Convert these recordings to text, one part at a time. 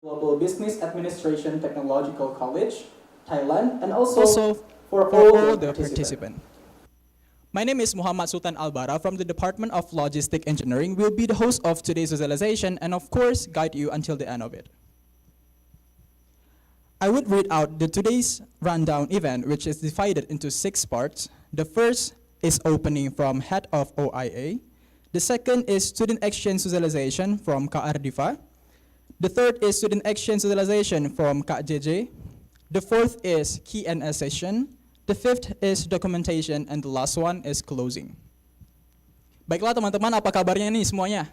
Global Business Administration Technological College, Thailand, and also for for all all the the participants. participants. My name is Muhammad Sultan Albara from the Department of Logistic Engineering. Will be the host of today's visualization and of course guide you until the end of it. I would read out the today's rundown event, which is divided into 6 parts. The first is opening from head of OIA. The second is student exchange visualization from Kak Ardifa. The third is student exchange visualization from Kak JJ. The fourth is Q&A session. The fifth is documentation, and the last one is closing. Baiklah teman-teman, apa kabarnya nih semuanya?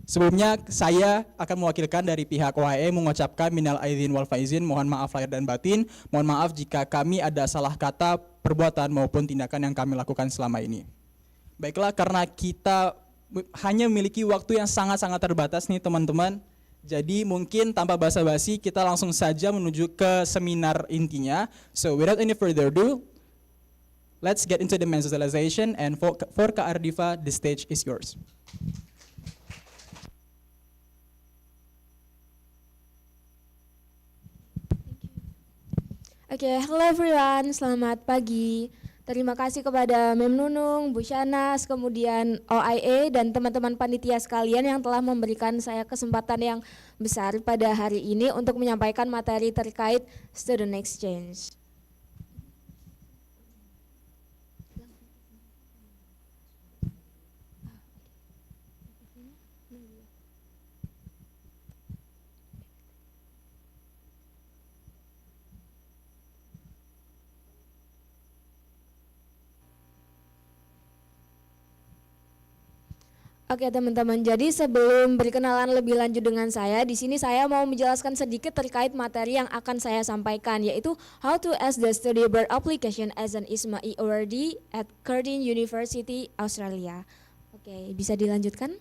Sebelumnya saya akan mewakilkan dari pihak OAE mengucapkan minal aidin wal faizin, mohon maaf lahir dan batin. Mohon maaf jika kami ada salah kata, perbuatan maupun tindakan yang kami lakukan selama ini. Baiklah, karena kita hanya memiliki waktu yang sangat-sangat terbatas nih teman-teman. Jadi mungkin tanpa basa-basi kita langsung saja menuju ke seminar intinya. So without any further ado, let's get into the main visualization, and for Kak Ardifa, the stage is yours. Hello everyone, selamat pagi. Terima kasih kepada Mem Nunung, Bu Shanas, kemudian OIA dan teman-teman panitia sekalian yang telah memberikan saya kesempatan yang besar pada hari ini untuk menyampaikan materi terkait student exchange. Oke teman-teman, jadi sebelum berkenalan lebih lanjut dengan saya, di sini saya mau menjelaskan sedikit terkait materi yang akan saya sampaikan, yaitu How to Ask the Study Abroad Application as an ISMA awardee at Curtin University, Australia. Oke, bisa dilanjutkan?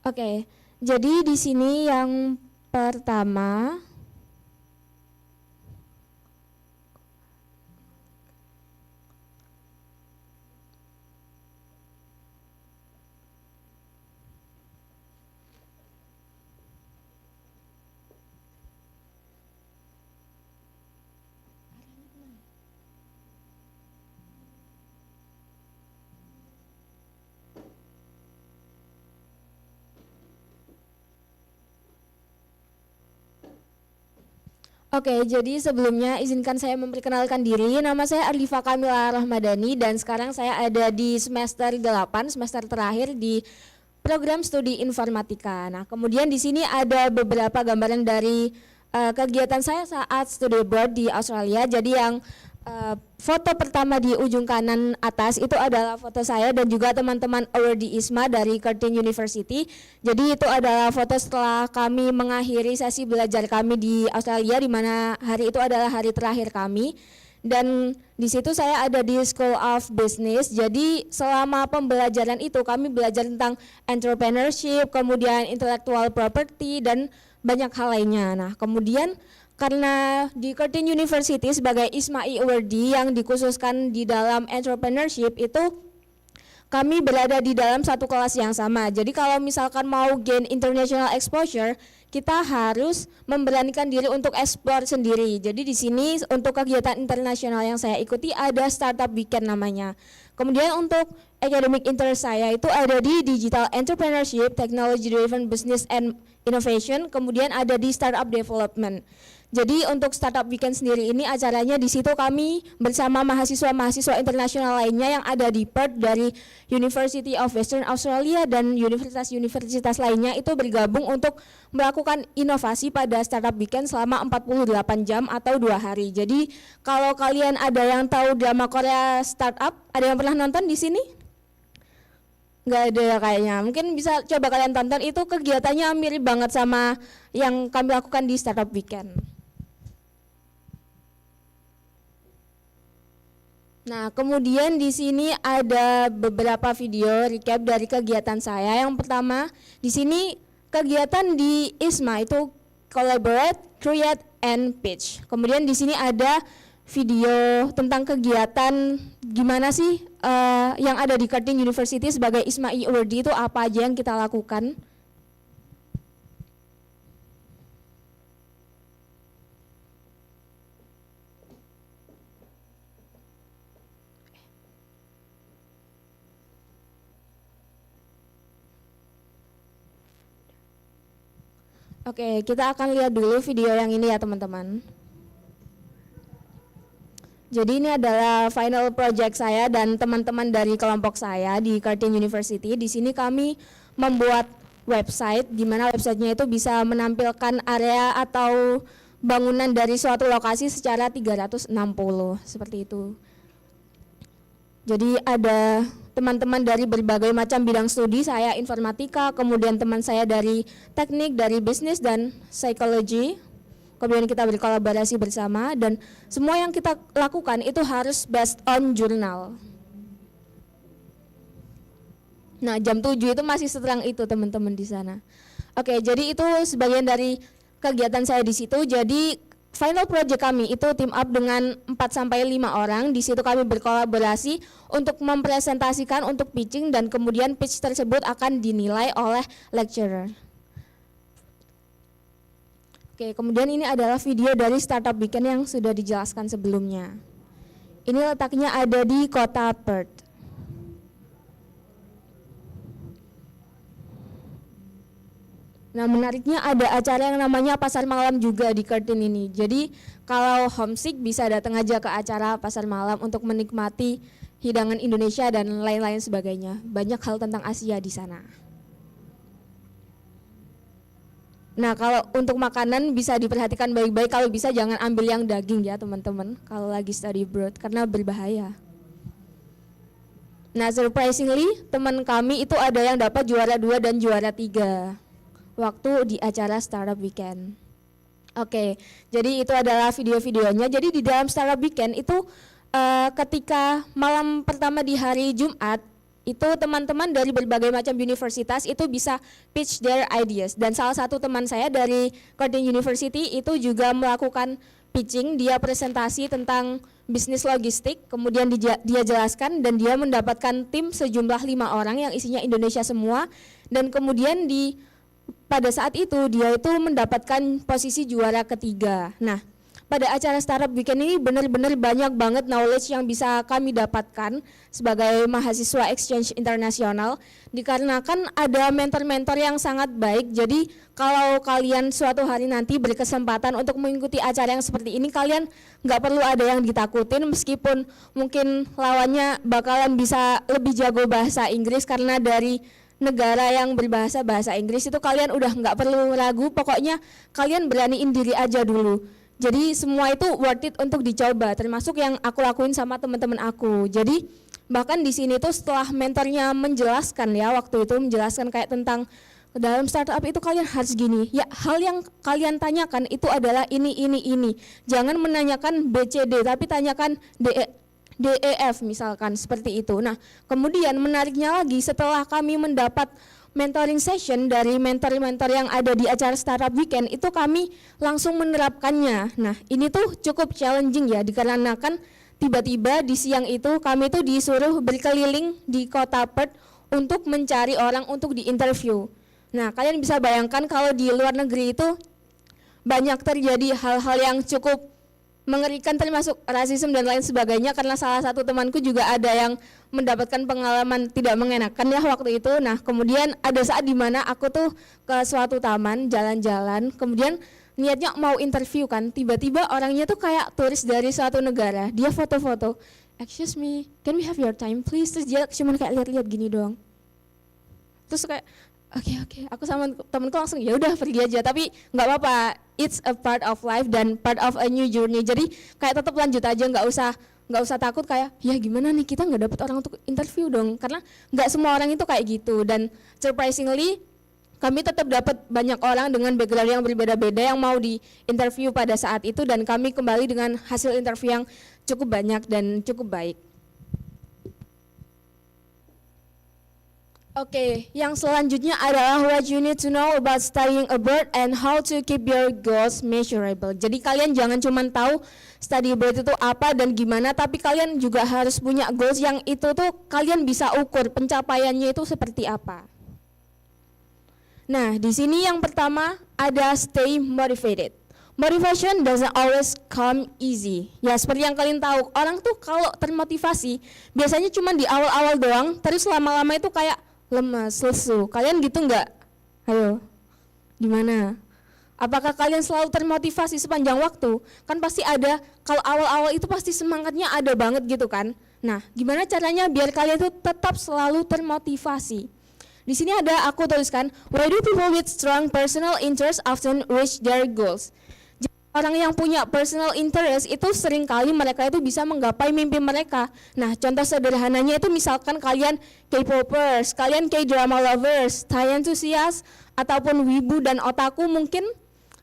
Oke, jadi di sini yang pertama Oke, jadi sebelumnya izinkan saya memperkenalkan diri. Nama saya Ardifa Kamila Rahmadani dan sekarang saya ada di semester 8, semester terakhir di program studi informatika. Nah, kemudian di sini ada beberapa gambaran dari kegiatan saya saat studi abroad di Australia. Jadi yang foto pertama di ujung kanan atas itu adalah foto saya dan juga teman-teman awardee ISMA dari Curtin University. Jadi itu adalah foto setelah kami mengakhiri sesi belajar kami di Australia, di mana hari itu adalah hari terakhir kami. Dan di situ saya ada di School of Business. Jadi selama pembelajaran itu kami belajar tentang entrepreneurship, kemudian intellectual property dan banyak hal lainnya. Nah, kemudian karena di Curtin University sebagai ISMA awardee yang dikhususkan di dalam entrepreneurship itu kami berada di dalam satu kelas yang sama. Jadi kalau misalkan mau gain international exposure, kita harus memberanikan diri untuk explore sendiri. Jadi di sini untuk kegiatan internasional yang saya ikuti ada Startup Weekend namanya. Kemudian untuk academic interest saya itu ada di Digital Entrepreneurship, Technology Driven Business and Innovation, kemudian ada di Startup Development. Jadi untuk Startup Weekend sendiri ini acaranya di situ kami bersama mahasiswa-mahasiswa internasional lainnya yang ada di Perth dari University of Western Australia dan universitas-universitas lainnya itu bergabung untuk melakukan inovasi pada Startup Weekend selama 48 jam atau 2 hari. Jadi kalau kalian ada yang tahu drama Korea Startup, ada yang pernah nonton di sini? Nggak ada ya kayaknya. Mungkin bisa coba kalian tonton, itu kegiatannya mirip banget sama yang kami lakukan di Startup Weekend. Nah, kemudian di sini ada beberapa video recap dari kegiatan saya. Yang pertama, di sini kegiatan di ISMA itu collaborate, create, and pitch. Kemudian di sini ada video tentang kegiatan gimana sih yang ada di Curtin University sebagai ISMA e-Awardee itu apa aja yang kita lakukan. Oke, kita akan lihat dulu video yang ini ya teman-teman. Jadi ini adalah final project saya dan teman-teman dari kelompok saya di Curtin University. Di sini kami membuat website, di mana websitenya itu bisa menampilkan area atau bangunan dari suatu lokasi secara 360, seperti itu. Jadi ada teman-teman dari berbagai macam bidang studi, saya informatika, kemudian teman saya dari teknik, dari bisnis dan psikologi. Kemudian kita berkolaborasi bersama dan semua yang kita lakukan itu harus based on jurnal. Nah, jam 7 itu masih seterang itu teman-teman di sana. Oke, jadi itu sebagian dari kegiatan saya di situ. Jadi final project kami itu team up dengan 4-5 orang. Di situ kami berkolaborasi untuk mempresentasikan, untuk pitching, dan kemudian pitch tersebut akan dinilai oleh lecturer. Oke, kemudian ini adalah video dari Startup Weekend yang sudah dijelaskan sebelumnya. Ini letaknya ada di kota Perth. Nah, menariknya ada acara yang namanya pasar malam juga di Curtin ini. Jadi kalau homesick bisa datang aja ke acara pasar malam untuk menikmati hidangan Indonesia dan lain-lain sebagainya. Banyak hal tentang Asia di sana. Nah, kalau untuk makanan bisa diperhatikan baik-baik, kalau bisa jangan ambil yang daging ya teman-teman kalau lagi study abroad karena berbahaya. Nah, surprisingly teman kami itu ada yang dapat juara 2 dan juara 3 waktu di acara Startup Weekend. Oke, jadi itu adalah video-videonya. Jadi di dalam Startup Weekend itu ketika malam pertama di hari Jumat, itu teman-teman dari berbagai macam universitas itu bisa pitch their ideas. Dan salah satu teman saya dari Curtin University itu juga melakukan pitching, dia presentasi tentang bisnis logistik, kemudian dia jelaskan dan dia mendapatkan tim sejumlah 5 orang yang isinya Indonesia semua, dan kemudian pada saat itu dia itu mendapatkan posisi juara ketiga. Nah, pada acara Startup Weekend ini benar-benar banyak banget knowledge yang bisa kami dapatkan sebagai mahasiswa exchange internasional, dikarenakan ada mentor-mentor yang sangat baik. Jadi kalau kalian suatu hari nanti berkesempatan untuk mengikuti acara yang seperti ini, kalian nggak perlu ada yang ditakutin meskipun mungkin lawannya bakalan bisa lebih jago bahasa Inggris karena dari negara yang berbahasa bahasa Inggris, itu kalian udah nggak perlu ragu, pokoknya kalian beraniin diri aja dulu. Jadi semua itu worth it untuk dicoba, termasuk yang aku lakuin sama teman-teman aku. Jadi bahkan di sini tuh setelah mentornya menjelaskan ya, waktu itu menjelaskan kayak tentang dalam startup itu kalian harus gini. Ya, hal yang kalian tanyakan itu adalah ini. Jangan menanyakan B, C, D, tapi tanyakan D, E, F misalkan, seperti itu. Nah, kemudian menariknya lagi setelah kami mendapat mentoring session dari mentor-mentor yang ada di acara Startup Weekend, itu kami langsung menerapkannya. Nah, ini tuh cukup challenging ya, dikarenakan tiba-tiba di siang itu kami tuh disuruh berkeliling di kota Perth untuk mencari orang untuk di-interview. Nah, kalian bisa bayangkan kalau di luar negeri itu banyak terjadi hal-hal yang cukup mengerikan, termasuk rasisme dan lain sebagainya, karena salah satu temanku juga ada yang mendapatkan pengalaman tidak mengenakan ya waktu itu. Nah, kemudian ada saat dimana aku tuh ke suatu taman jalan-jalan, kemudian niatnya mau interview kan, tiba-tiba orangnya tuh kayak turis dari suatu negara, dia foto-foto, excuse me, can we have your time please, terus dia cuma kayak lihat-lihat gini doang. Terus kayak oke, aku sama temenku langsung ya udah pergi aja, tapi nggak apa-apa, it's a part of life dan part of a new journey, jadi kayak tetap lanjut aja, nggak usah takut kayak ya gimana nih kita nggak dapet orang untuk interview dong, karena nggak semua orang itu kayak gitu. Dan surprisingly kami tetap dapat banyak orang dengan background yang berbeda-beda yang mau di interview pada saat itu, dan kami kembali dengan hasil interview yang cukup banyak dan cukup baik. Oke, yang selanjutnya adalah what you need to know about studying abroad and how to keep your goals measurable. Jadi kalian jangan cuma tahu study abroad itu apa dan gimana, tapi kalian juga harus punya goals yang itu tuh kalian bisa ukur pencapaiannya itu seperti apa. Nah, di sini yang pertama ada stay motivated. Motivation doesn't always come easy. Ya, seperti yang kalian tahu, orang tuh kalau termotivasi biasanya cuma di awal-awal doang, terus lama-lama itu kayak lemas, lesu. Kalian gitu nggak? Ayo, gimana? Apakah kalian selalu termotivasi sepanjang waktu? Kan pasti ada, kalau awal-awal itu pasti semangatnya ada banget gitu kan. Nah, gimana caranya biar kalian tuh tetap selalu termotivasi? Di sini ada aku tuliskan, why do people with strong personal interest often reach their goals? Jadi, orang yang punya personal interest itu seringkali mereka itu bisa menggapai mimpi mereka. Nah, contoh sederhananya itu misalkan kalian K-popers, kalian K-drama lovers, Thai enthusiast, ataupun wibu dan otaku, mungkin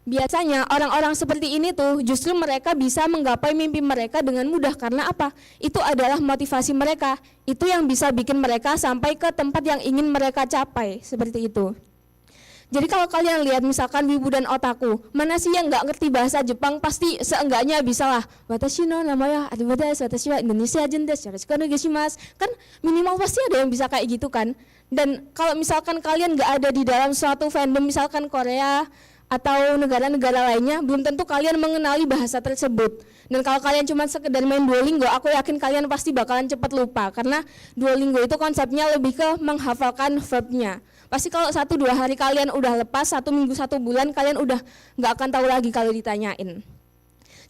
biasanya orang-orang seperti ini tuh justru mereka bisa menggapai mimpi mereka dengan mudah. Karena apa? Itu adalah motivasi mereka. Itu yang bisa bikin mereka sampai ke tempat yang ingin mereka capai, seperti itu. Jadi kalau kalian lihat misalkan wibu dan otaku, mana sih yang nggak ngerti bahasa Jepang? Pasti seenggaknya bisa lah. Watashi no namanya arimasu, watashi wa Indonesia desu, yoroshiku onegaishimasu. Kan minimal pasti ada yang bisa kayak gitu kan. Dan kalau misalkan kalian nggak ada di dalam suatu fandom, misalkan Korea atau negara-negara lainnya, belum tentu kalian mengenali bahasa tersebut. Dan kalau kalian cuma sekedar main Duolingo, aku yakin kalian pasti bakalan cepat lupa, karena Duolingo itu konsepnya lebih ke menghafalkan verbnya. Pasti kalau 1-2 hari kalian udah lepas, 1 minggu 1 bulan kalian udah nggak akan tahu lagi kalau ditanyain.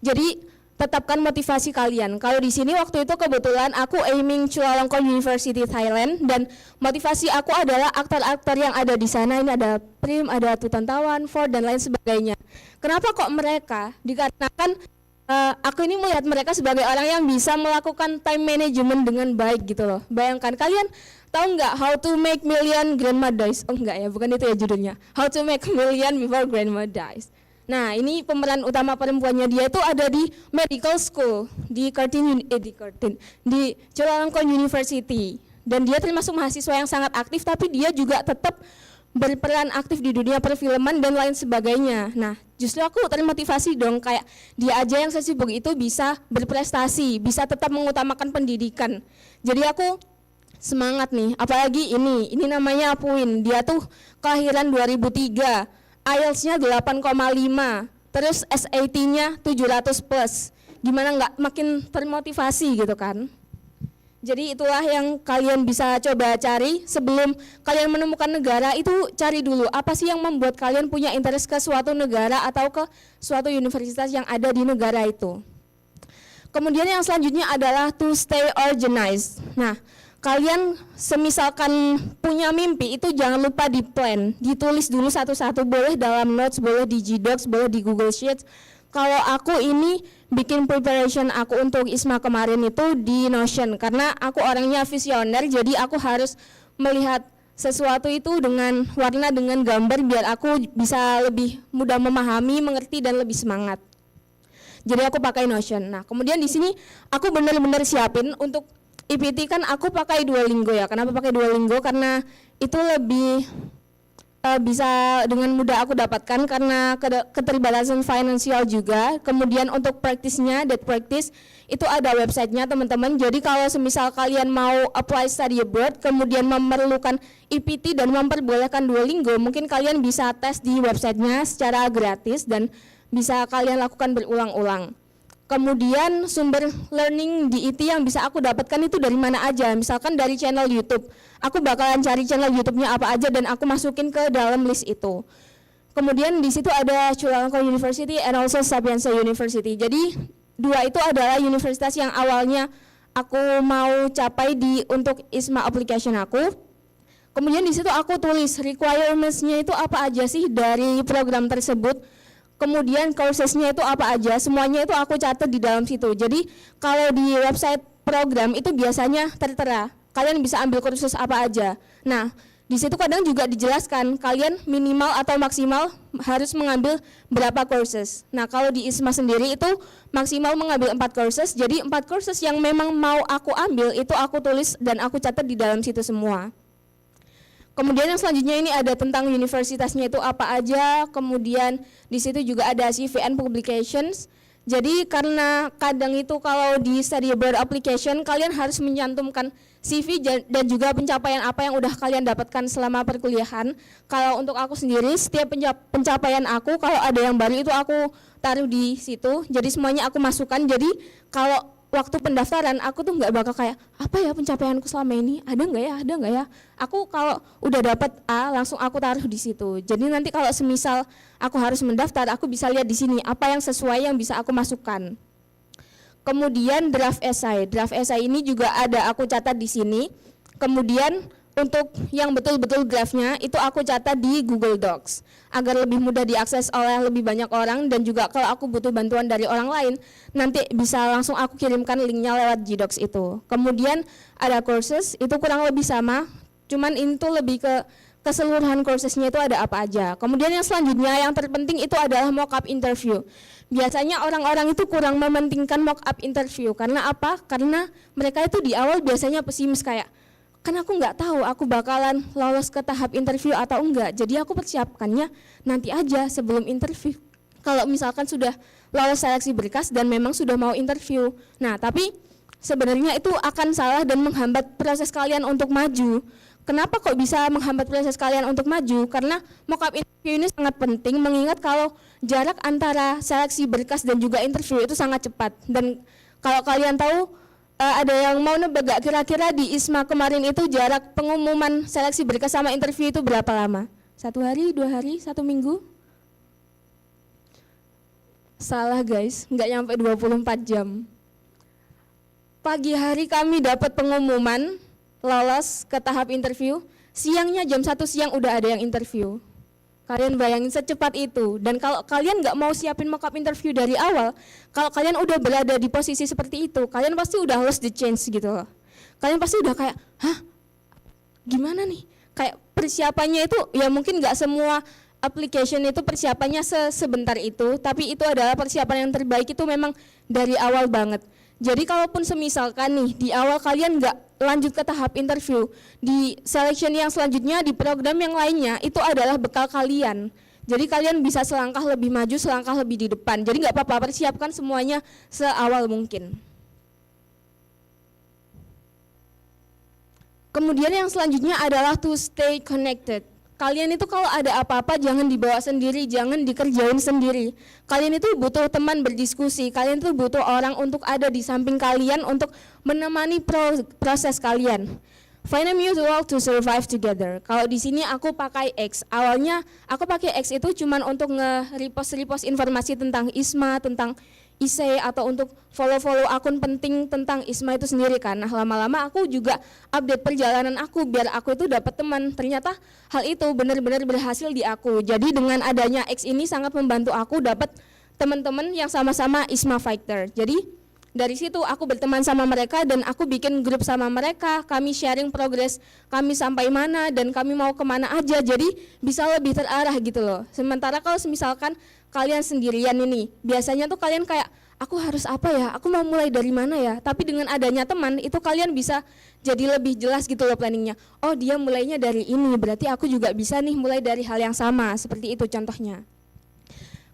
Jadi tetapkan motivasi kalian. Kalau di sini waktu itu kebetulan aku aiming Chulalongkorn University Thailand, dan motivasi aku adalah aktor-aktor yang ada di sana. Ini ada Prim, ada Tutantawan, Ford dan lain sebagainya. Kenapa kok mereka? Dikarenakan aku ini melihat mereka sebagai orang yang bisa melakukan time management dengan baik gitu loh. Bayangkan kalian tahu nggak how to make million grandma dies? Oh enggak ya, bukan itu ya judulnya. How to make million before grandma dies. Nah, ini pemeran utama perempuannya dia itu ada di medical school di Chulalongkorn University, dan dia termasuk mahasiswa yang sangat aktif, tapi dia juga tetap berperan aktif di dunia perfilman dan lain sebagainya. Nah, justru aku termotivasi dong, kayak dia aja yang sesibuk itu bisa berprestasi, bisa tetap mengutamakan pendidikan. Jadi aku semangat nih, apalagi ini namanya Apuin, dia tuh kelahiran 2003. IELTS-nya 8,5, terus SAT-nya 700 plus. Gimana nggak makin termotivasi gitu kan? Jadi itulah yang kalian bisa coba cari sebelum kalian menemukan negara itu. Cari dulu apa sih yang membuat kalian punya interest ke suatu negara atau ke suatu universitas yang ada di negara itu. Kemudian yang selanjutnya adalah to stay organized. Nah, kalian semisalkan punya mimpi itu jangan lupa di plan, ditulis dulu satu-satu, boleh dalam notes, boleh di G-Docs, boleh di Google Sheets. Kalau aku ini bikin preparation aku untuk ISMA kemarin itu di Notion, karena aku orangnya visioner, jadi aku harus melihat sesuatu itu dengan warna, dengan gambar, biar aku bisa lebih mudah memahami, mengerti, dan lebih semangat. Jadi aku pakai Notion. Nah, kemudian di sini aku benar-benar siapin untuk IPT. Kan aku pakai Duolingo ya. Kenapa pakai Duolingo? Karena itu lebih bisa dengan mudah aku dapatkan karena keterbatasan finansial juga. Kemudian untuk praktisnya, that practice itu ada websitenya teman-teman. Jadi kalau semisal kalian mau apply study abroad, kemudian memerlukan IPT dan memperbolehkan Duolingo, mungkin kalian bisa tes di websitenya secara gratis dan bisa kalian lakukan berulang-ulang. Kemudian sumber learning di IT yang bisa aku dapatkan itu dari mana aja. Misalkan dari channel YouTube, aku bakalan cari channel YouTube-nya apa aja dan aku masukin ke dalam list itu. Kemudian di situ ada Chulalongkorn University and also Sapienza University. Jadi dua itu adalah universitas yang awalnya aku mau capai untuk ISMA application aku. Kemudian di situ aku tulis requirements-nya itu apa aja sih dari program tersebut. Kemudian courses-nya itu apa aja, semuanya itu aku catat di dalam situ. Jadi kalau di website program itu biasanya tertera, kalian bisa ambil kursus apa aja. Nah, di situ kadang juga dijelaskan kalian minimal atau maksimal harus mengambil berapa kursus. Nah, kalau di ISMA sendiri itu maksimal mengambil 4 kursus. Jadi 4 kursus yang memang mau aku ambil itu aku tulis dan aku catat di dalam situ semua. Kemudian yang selanjutnya ini ada tentang universitasnya itu apa aja. Kemudian di situ juga ada CV and publications. Jadi karena kadang itu kalau di study abroad application kalian harus mencantumkan CV dan juga pencapaian apa yang udah kalian dapatkan selama perkuliahan. Kalau untuk aku sendiri setiap pencapaian aku kalau ada yang baru itu aku taruh di situ. Jadi semuanya aku masukkan. Jadi kalau waktu pendaftaran aku tuh nggak bakal kayak apa ya pencapaianku selama ini, ada nggak ya. Aku kalau udah dapat A langsung aku taruh di situ. Jadi nanti kalau semisal aku harus mendaftar, aku bisa lihat di sini apa yang sesuai yang bisa aku masukkan. Kemudian draft essay ini juga ada aku catat di sini. Kemudian untuk yang betul-betul draftnya itu aku catat di Google Docs agar lebih mudah diakses oleh lebih banyak orang, dan juga kalau aku butuh bantuan dari orang lain nanti bisa langsung aku kirimkan linknya lewat Gdocs itu. Kemudian ada courses itu kurang lebih sama, cuman itu lebih ke keseluruhan kursesnya itu ada apa aja. Kemudian yang selanjutnya yang terpenting itu adalah mock-up interview. Biasanya orang-orang itu kurang mementingkan mock-up interview. Karena apa? Karena mereka itu di awal biasanya pesimis kayak, kan aku nggak tahu aku bakalan lolos ke tahap interview atau enggak. Jadi aku persiapkannya nanti aja sebelum interview. Kalau misalkan sudah lolos seleksi berkas dan memang sudah mau interview. Nah, tapi sebenarnya itu akan salah dan menghambat proses kalian untuk maju. Kenapa kok bisa menghambat proses kalian untuk maju? Karena mock-up interview ini sangat penting, mengingat kalau jarak antara seleksi berkas dan juga interview itu sangat cepat. Dan kalau kalian tahu, ada yang mau nebak gak kira-kira di ISMA kemarin itu jarak pengumuman seleksi berkas sama interview itu berapa lama? 1 hari, 2 hari, 1 minggu? Salah guys, nggak nyampe 24 jam. Pagi hari kami dapat pengumuman lolos ke tahap interview, siangnya jam 1 siang udah ada yang interview. Kalian bayangin secepat itu. Dan kalau kalian nggak mau siapin mock-up interview dari awal, kalau kalian udah berada di posisi seperti itu, kalian pasti udah lost the chance gitu loh. Kalian pasti udah kayak, hah? Gimana nih? Kayak persiapannya itu, ya mungkin nggak semua application itu persiapannya sebentar itu, tapi itu adalah persiapan yang terbaik itu memang dari awal banget. Jadi kalaupun semisalkan nih di awal kalian nggak lanjut ke tahap interview, di selection yang selanjutnya di program yang lainnya itu adalah bekal kalian. Jadi kalian bisa selangkah lebih maju, selangkah lebih di depan. Jadi nggak apa-apa, persiapkan semuanya seawal mungkin. Kemudian yang selanjutnya adalah to stay connected. Kalian itu kalau ada apa-apa jangan dibawa sendiri, jangan dikerjain sendiri. Kalian itu butuh teman berdiskusi, kalian itu butuh orang untuk ada di samping kalian untuk menemani proses kalian. Find a mutual to survive together. Kalau di sini aku pakai X. Awalnya aku pakai X itu cuman untuk nge-repost informasi tentang ISMA, tentang ISE, atau untuk follow akun penting tentang ISMA itu sendiri kan. Nah, lama-lama aku juga update perjalanan aku biar aku itu dapat teman. Ternyata hal itu benar-benar berhasil di aku. Jadi dengan adanya X ini sangat membantu aku dapat teman-teman yang sama-sama ISMA fighter. Jadi dari situ aku berteman sama mereka dan aku bikin grup sama mereka. Kami sharing progres kami sampai mana dan kami mau kemana aja. Jadi bisa lebih terarah gitu loh. Sementara kalau misalkan kalian sendirian ini, biasanya tuh kalian kayak, aku harus apa ya, aku mau mulai dari mana ya. Tapi dengan adanya teman, itu kalian bisa jadi lebih jelas gitu loh planningnya. Oh dia mulainya dari ini, berarti aku juga bisa nih mulai dari hal yang sama. Seperti itu contohnya.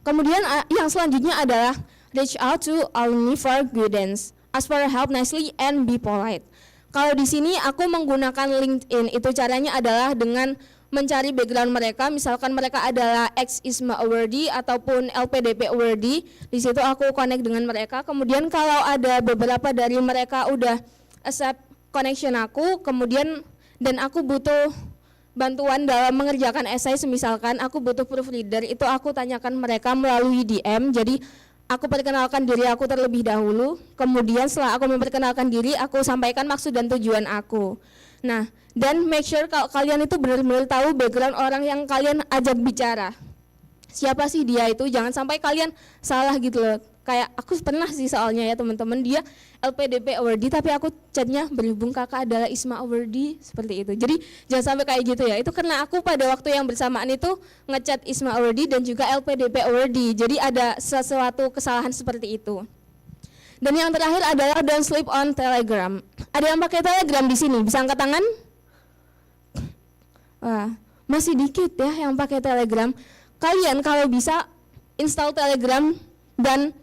Kemudian yang selanjutnya adalah reach out to alumni for guidance, ask for help nicely and be polite. Kalau di sini aku menggunakan LinkedIn, itu caranya adalah dengan mencari background mereka, misalkan mereka adalah ex-ISMA awardee ataupun LPDP awardee, di situ aku connect dengan mereka. Kemudian kalau ada beberapa dari mereka udah accept connection aku, kemudian dan aku butuh bantuan dalam mengerjakan esai, misalkan aku butuh proofreader, itu aku tanyakan mereka melalui DM. Jadi aku perkenalkan diri aku terlebih dahulu, kemudian setelah aku memperkenalkan diri, aku sampaikan maksud dan tujuan aku. Nah, dan make sure kalau kalian itu benar-benar tahu background orang yang kalian ajak bicara. Siapa sih dia itu, jangan sampai kalian salah gitu loh. Kayak aku pernah sih soalnya ya teman-teman, dia LPDP awardee tapi aku chatnya berhubung kakak adalah ISMA awardee, seperti itu. Jadi jangan sampai kayak gitu ya. Itu karena aku pada waktu yang bersamaan itu ngechat ISMA awardee dan juga LPDP awardee. Jadi ada sesuatu kesalahan seperti itu. Dan yang terakhir adalah don't sleep on Telegram. Ada yang pakai Telegram di sini? Bisa angkat tangan? Wah, masih dikit ya yang pakai Telegram. Kalian kalau bisa install Telegram dan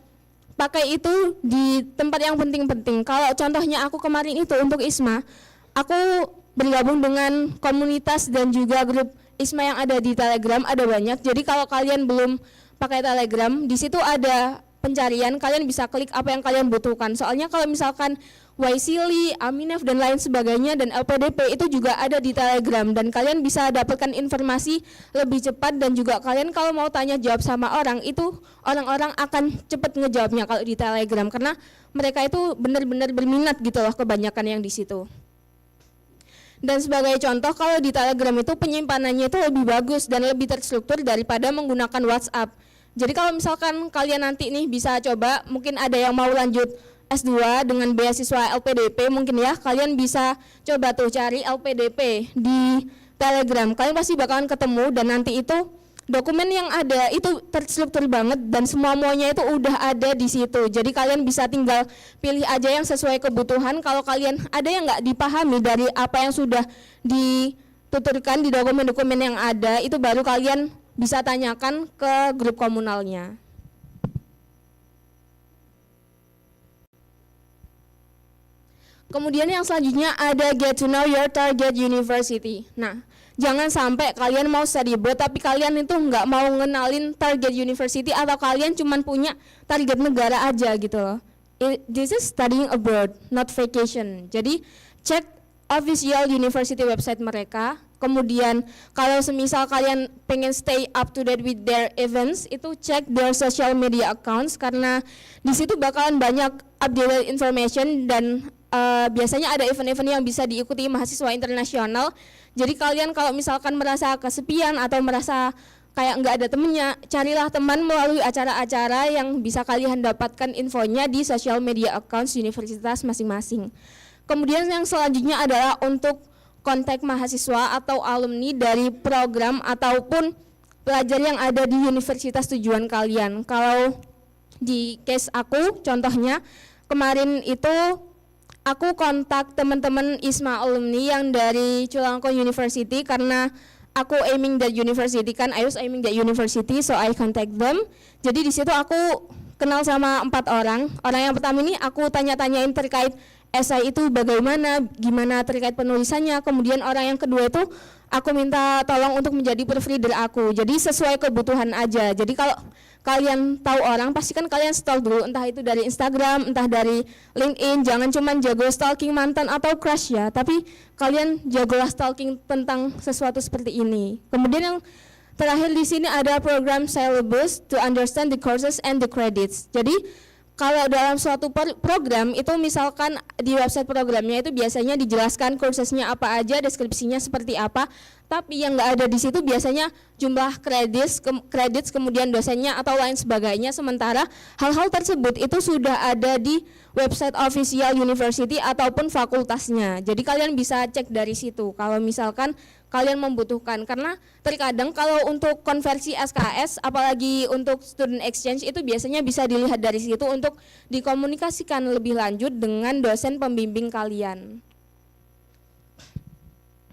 pakai itu di tempat yang penting-penting. Kalau contohnya aku kemarin itu untuk ISMA, aku bergabung dengan komunitas dan juga grup ISMA yang ada di Telegram, ada banyak. Jadi kalau kalian belum pakai Telegram, di situ ada pencarian, kalian bisa klik apa yang kalian butuhkan. Soalnya kalau misalkan YSEALI, Aminef dan lain sebagainya dan LPDP itu juga ada di Telegram dan kalian bisa dapatkan informasi lebih cepat dan juga kalian kalau mau tanya jawab sama orang itu orang-orang akan cepat ngejawabnya kalau di Telegram karena mereka itu benar-benar berminat gitu loh kebanyakan yang di situ. Dan sebagai contoh kalau di Telegram itu penyimpanannya itu lebih bagus dan lebih terstruktur daripada menggunakan WhatsApp. Jadi kalau misalkan kalian nanti nih bisa coba, mungkin ada yang mau lanjut S2 dengan beasiswa LPDP mungkin ya, kalian bisa coba tuh cari LPDP di Telegram. Kalian pasti bakalan ketemu dan nanti itu dokumen yang ada itu terstruktur banget dan semuanya itu udah ada di situ. Jadi kalian bisa tinggal pilih aja yang sesuai kebutuhan. Kalau kalian ada yang nggak dipahami dari apa yang sudah dituturkan di dokumen-dokumen yang ada, itu baru kalian bisa tanyakan ke grup komunalnya. Kemudian yang selanjutnya ada get to know your target university. Nah, jangan sampai kalian mau study abroad tapi kalian itu nggak mau ngenalin target university atau kalian cuma punya target negara aja gitu loh. This is studying abroad, not vacation. Jadi cek official university website mereka. Kemudian kalau semisal kalian pengen stay up to date with their events, itu cek their social media accounts karena di situ bakalan banyak updated information dan biasanya ada event-event yang bisa diikuti mahasiswa internasional. Jadi kalian kalau misalkan merasa kesepian atau merasa kayak nggak ada temennya, carilah teman melalui acara-acara yang bisa kalian dapatkan infonya di social media accounts universitas masing-masing. Kemudian yang selanjutnya adalah untuk kontak mahasiswa atau alumni dari program ataupun pelajar yang ada di universitas tujuan kalian. Kalau di case aku, contohnya kemarin itu aku kontak teman-teman ISMA alumni yang dari Chulalongkorn University karena aku aiming that university kan, I was aiming that university, so I contact them. Jadi di situ aku kenal sama 4 orang. Orang yang pertama ini aku tanya-tanyain terkait esai itu bagaimana, gimana terkait penulisannya. Kemudian orang yang kedua itu aku minta tolong untuk menjadi proofreader aku. Jadi sesuai kebutuhan aja. Jadi kalau kalian tahu orang, pastikan kalian stalk dulu, entah itu dari Instagram, entah dari LinkedIn. Jangan cuma jago stalking mantan atau crush ya, tapi kalian jagolah stalking tentang sesuatu seperti ini. Kemudian yang terakhir di sini ada program syllabus to understand the courses and the credits. Jadi kalau dalam suatu program itu misalkan di website programnya itu biasanya dijelaskan kursesnya apa aja, deskripsinya seperti apa, tapi yang nggak ada di situ biasanya jumlah kredit, kemudian dosennya atau lain sebagainya. Sementara hal-hal tersebut itu sudah ada di website official university ataupun fakultasnya. Jadi kalian bisa cek dari situ kalau misalkan kalian membutuhkan, karena terkadang kalau untuk konversi SKS apalagi untuk student exchange itu biasanya bisa dilihat dari situ untuk dikomunikasikan lebih lanjut dengan dosen pembimbing kalian.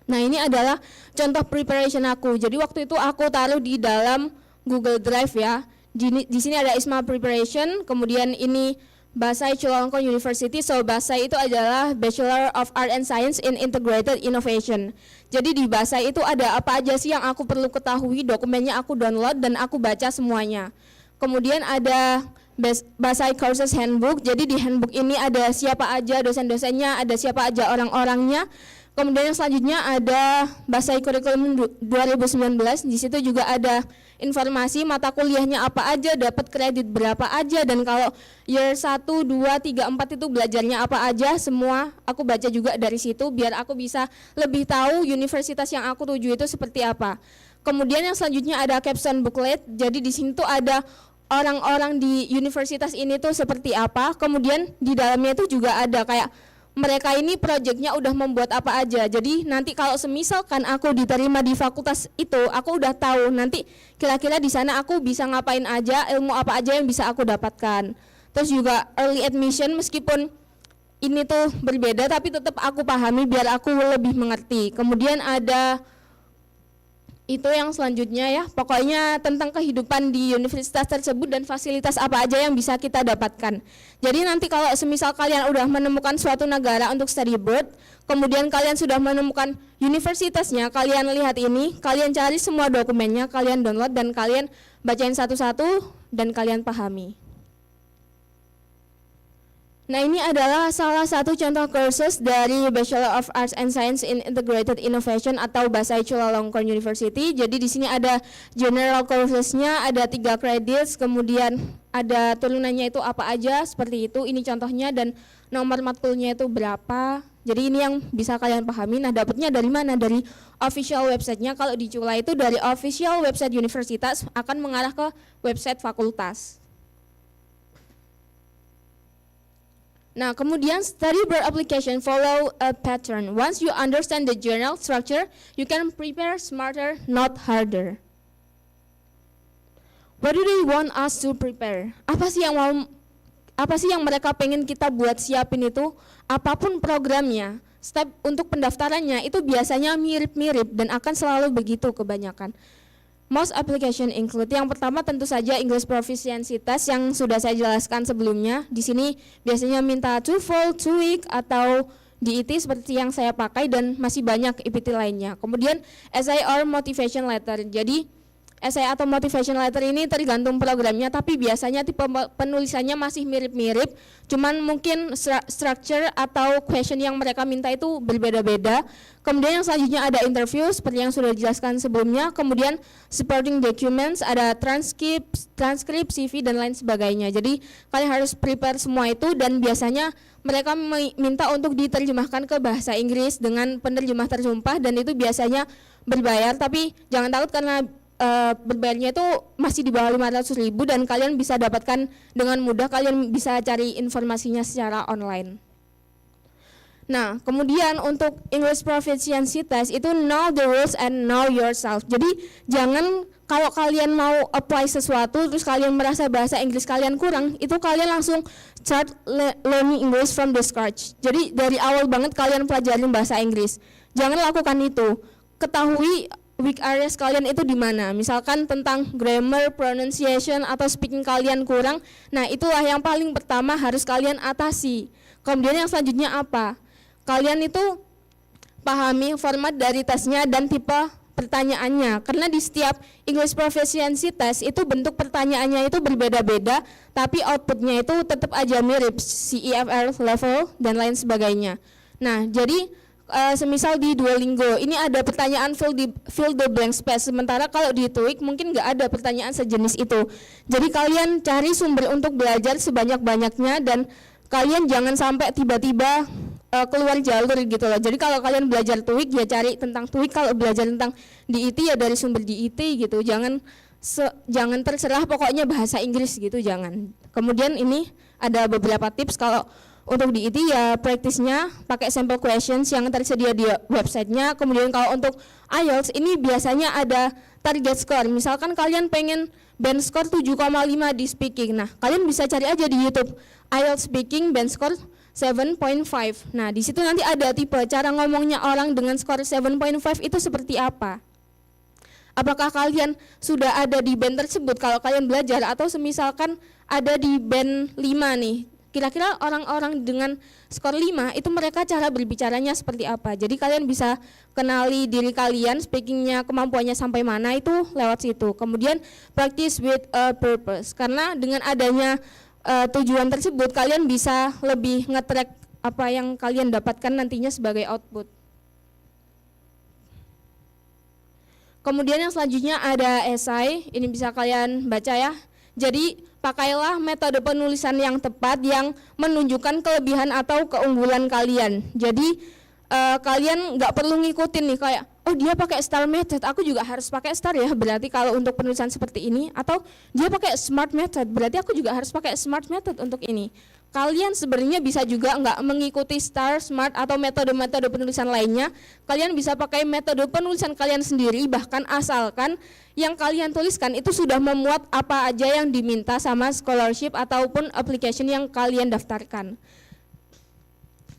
Nah, ini adalah contoh preparation aku. Jadi waktu itu aku taruh di dalam Google Drive ya. Di sini ada ISMA preparation, kemudian ini Basai Chulalongkorn University. So Basai itu adalah Bachelor of Art and Science in Integrated Innovation. Jadi di Basai itu ada apa aja sih yang aku perlu ketahui, dokumennya aku download dan aku baca semuanya. Kemudian ada Basai Courses Handbook. Jadi di handbook ini ada siapa aja dosen-dosennya, ada siapa aja orang-orangnya. Kemudian yang selanjutnya ada Basai Kurikulum 2019. Di situ juga ada informasi mata kuliahnya apa aja, dapat kredit berapa aja, dan kalau year 1, 2, 3, 4 itu belajarnya apa aja, semua aku baca juga dari situ biar aku bisa lebih tahu universitas yang aku tuju itu seperti apa. Kemudian yang selanjutnya ada capstone booklet. Jadi di sini tuh ada orang-orang di universitas ini tuh seperti apa. Kemudian di dalamnya itu juga ada kayak mereka ini proyeknya udah membuat apa aja. Jadi nanti kalau semisalkan aku diterima di fakultas itu, aku udah tahu nanti kira-kira di sana aku bisa ngapain aja, ilmu apa aja yang bisa aku dapatkan. Terus juga early admission, meskipun ini tuh berbeda tapi tetap aku pahami biar aku lebih mengerti. Kemudian ada itu yang selanjutnya ya, pokoknya tentang kehidupan di universitas tersebut dan fasilitas apa aja yang bisa kita dapatkan. Jadi nanti kalau semisal kalian udah menemukan suatu negara untuk study abroad, kemudian kalian sudah menemukan universitasnya, kalian lihat ini, kalian cari semua dokumennya, kalian download dan kalian bacain satu-satu dan kalian pahami. Nah, ini adalah salah satu contoh kursus dari Bachelor of Arts and Science in Integrated Innovation atau Basai Chulalongkorn University. Jadi di sini ada general kursesnya, ada 3 credits, kemudian ada turunannya itu apa aja, seperti itu. Ini contohnya dan nomor matkulnya itu berapa. Jadi ini yang bisa kalian pahami. Nah, dapatnya dari mana? Dari official websitenya. Kalau di Chula itu dari official website universitas akan mengarah ke website fakultas. Nah, kemudian study abroad application follow a pattern. Once you understand the journal structure, you can prepare smarter, not harder. What do they want us to prepare? Apa sih yang mereka pengen kita buat siapin itu? Apapun programnya, step untuk pendaftarannya itu biasanya mirip-mirip dan akan selalu begitu kebanyakan. Most application include, yang pertama tentu saja English Proficiency Test yang sudah saya jelaskan sebelumnya. Di sini biasanya minta TOEFL, TOEIC atau DET seperti yang saya pakai dan masih banyak IPT lainnya. Kemudian essay or motivation letter. Jadi essay atau motivation letter ini tergantung programnya, tapi biasanya tipe penulisannya masih mirip-mirip, cuman mungkin structure atau question yang mereka minta itu berbeda-beda. Kemudian yang selanjutnya ada interview seperti yang sudah dijelaskan sebelumnya, kemudian supporting documents, ada transkrip, CV dan lain sebagainya. Jadi kalian harus prepare semua itu dan biasanya mereka minta untuk diterjemahkan ke bahasa Inggris dengan penerjemah tersumpah dan itu biasanya berbayar, tapi jangan takut karena berbayarnya itu masih di bawah 500.000 dan kalian bisa dapatkan dengan mudah, kalian bisa cari informasinya secara online. Nah, kemudian untuk English Proficiency Test itu know the rules and know yourself. Jadi jangan kalau kalian mau apply sesuatu terus kalian merasa bahasa Inggris kalian kurang, itu kalian langsung start learning English from the scratch. Jadi dari awal banget kalian pelajarin bahasa Inggris. Jangan lakukan itu. Ketahui weak areas kalian itu di mana. Misalkan tentang grammar, pronunciation atau speaking kalian kurang. Nah, itulah yang paling pertama harus kalian atasi. Kemudian yang selanjutnya apa? Kalian itu pahami format dari tesnya dan tipe pertanyaannya. Karena di setiap English Proficiency Test itu bentuk pertanyaannya itu berbeda-beda, tapi outputnya itu tetap aja mirip, CEFR level dan lain sebagainya. Nah, jadi semisal di Duolingo ini ada pertanyaan fill the blank space, sementara kalau di TOEIC mungkin nggak ada pertanyaan sejenis itu. Jadi kalian cari sumber untuk belajar sebanyak-banyaknya dan kalian jangan sampai tiba-tiba keluar jalur gitu loh. Jadi kalau kalian belajar TOEIC ya cari tentang TOEIC, kalau belajar tentang DET ya dari sumber DET gitu. Jangan terserah pokoknya bahasa Inggris gitu, jangan. Kemudian ini ada beberapa tips kalau untuk DET ya praktisnya pakai sample questions yang tersedia di websitenya. Kemudian kalau untuk IELTS ini biasanya ada target score. Misalkan kalian pengen band score 7,5 di speaking. Nah, kalian bisa cari aja di YouTube IELTS speaking band score 7.5. Nah, di situ nanti ada tipe cara ngomongnya orang dengan skor 7.5 itu seperti apa. Apakah kalian sudah ada di band tersebut kalau kalian belajar, atau semisalkan ada di band 5 nih. Kira-kira orang-orang dengan skor 5 itu mereka cara berbicaranya seperti apa. Jadi kalian bisa kenali diri kalian, speakingnya kemampuannya sampai mana itu lewat situ. Kemudian practice with a purpose, karena dengan adanya tujuan tersebut kalian bisa lebih nge-track apa yang kalian dapatkan nantinya sebagai output. Kemudian yang selanjutnya ada esai, ini bisa kalian baca ya. Jadi pakailah metode penulisan yang tepat yang menunjukkan kelebihan atau keunggulan kalian. Jadi kalian nggak perlu ngikutin nih kayak, oh dia pakai STAR method, aku juga harus pakai STAR ya. Berarti kalau untuk penulisan seperti ini, atau dia pakai SMART method, berarti aku juga harus pakai SMART method untuk ini. Kalian sebenarnya bisa juga nggak mengikuti STAR, SMART atau metode-metode penulisan lainnya. Kalian bisa pakai metode penulisan kalian sendiri, bahkan asalkan yang kalian tuliskan itu sudah memuat apa aja yang diminta sama scholarship ataupun application yang kalian daftarkan.